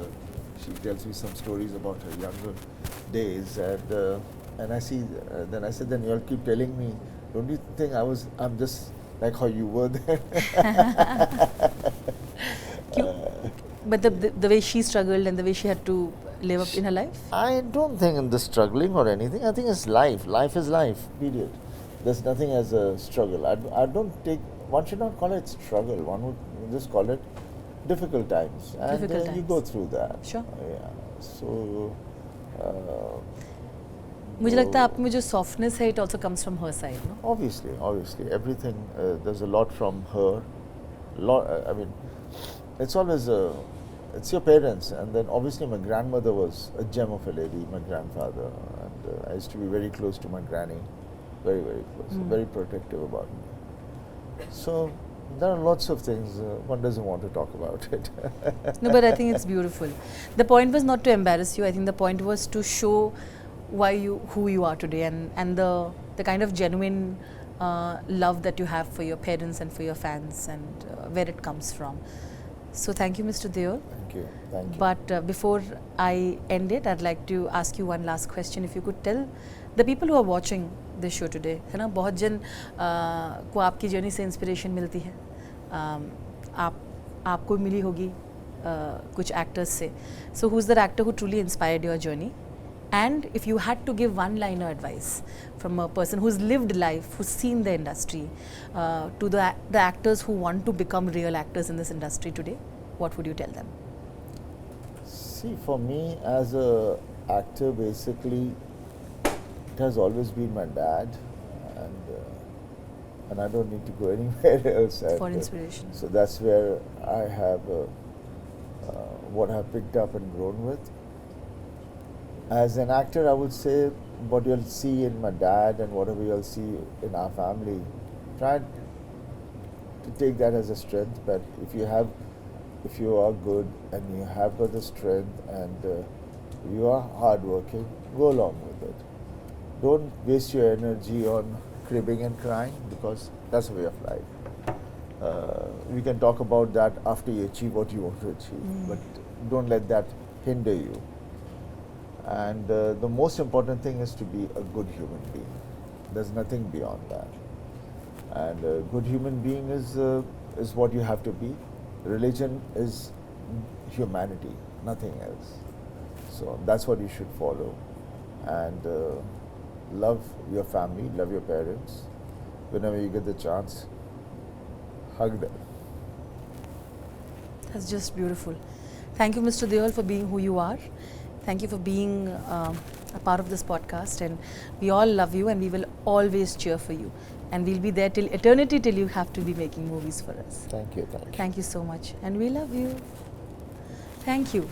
[SPEAKER 1] she tells me some stories about her younger days, and I see, then I said, then you'll keep telling me, don't you think I'm just like how you were then?
[SPEAKER 2] But the way she struggled and the way she had to live up in her life?
[SPEAKER 1] I don't think in the struggling or anything. I think it's life. Life is life, period. There's nothing as a struggle. I don't take, one should not call it struggle. One would just call it difficult times. And
[SPEAKER 2] Difficult times.
[SPEAKER 1] you go through that.
[SPEAKER 2] Sure.
[SPEAKER 1] Yeah. So,
[SPEAKER 2] मुझे लगता है आप में जो softness है, it also comes from her side, no?
[SPEAKER 1] Obviously, everything, there's a lot from her. I mean, it's always, it's your parents, and then obviously my grandmother was a gem of a lady, my grandfather, and I used to be very close to my granny, very, very close, very protective about me. So, there are lots of things, one doesn't want to talk about it.
[SPEAKER 2] No, but I think it's beautiful. The point was not to embarrass you. I think the point was to show who you are today, and the kind of genuine love that you have for your parents and for your fans, and where it comes from. So thank you, Mr. Deol.
[SPEAKER 1] Thank you.
[SPEAKER 2] But before I end it, I'd like to ask you one last question. If you could tell the people who are watching this show today, है ना, बहुत जन को आपकी journey से inspiration मिलती है, आपको मिली होगी कुछ एक्टर्स से. So who's the actor who truly inspired your journey? And if you had to give one-liner advice from a person who's lived life, who's seen the industry, to the actors who want to become real actors in this industry today, what would you tell them?
[SPEAKER 1] See, for me as a actor, basically, it has always been my dad, and I don't need to go anywhere else.
[SPEAKER 2] For inspiration.
[SPEAKER 1] So that's where I have what I've picked up and grown with. As an actor, I would say what you'll see in my dad and whatever you'll see in our family, try to take that as a strength. But if you are good and you have got the strength and you are hardworking, go along with it. Don't waste your energy on cribbing and crying, because that's a way of life. We can talk about that after you achieve what you want to achieve, but don't let that hinder you. And the most important thing is to be a good human being. There's nothing beyond that. And a good human being is what you have to be. Religion is humanity, nothing else. So that's what you should follow. And love your family, love your parents. Whenever you get the chance, hug them.
[SPEAKER 2] That's just beautiful. Thank you, Mr. Deol, for being who you are. Thank you for being a part of this podcast. And we all love you, and we will always cheer for you. And we'll be there till eternity, till you have to be making movies for us.
[SPEAKER 1] Thank you, thank you.
[SPEAKER 2] Thank you so much. And we love you. Thank you.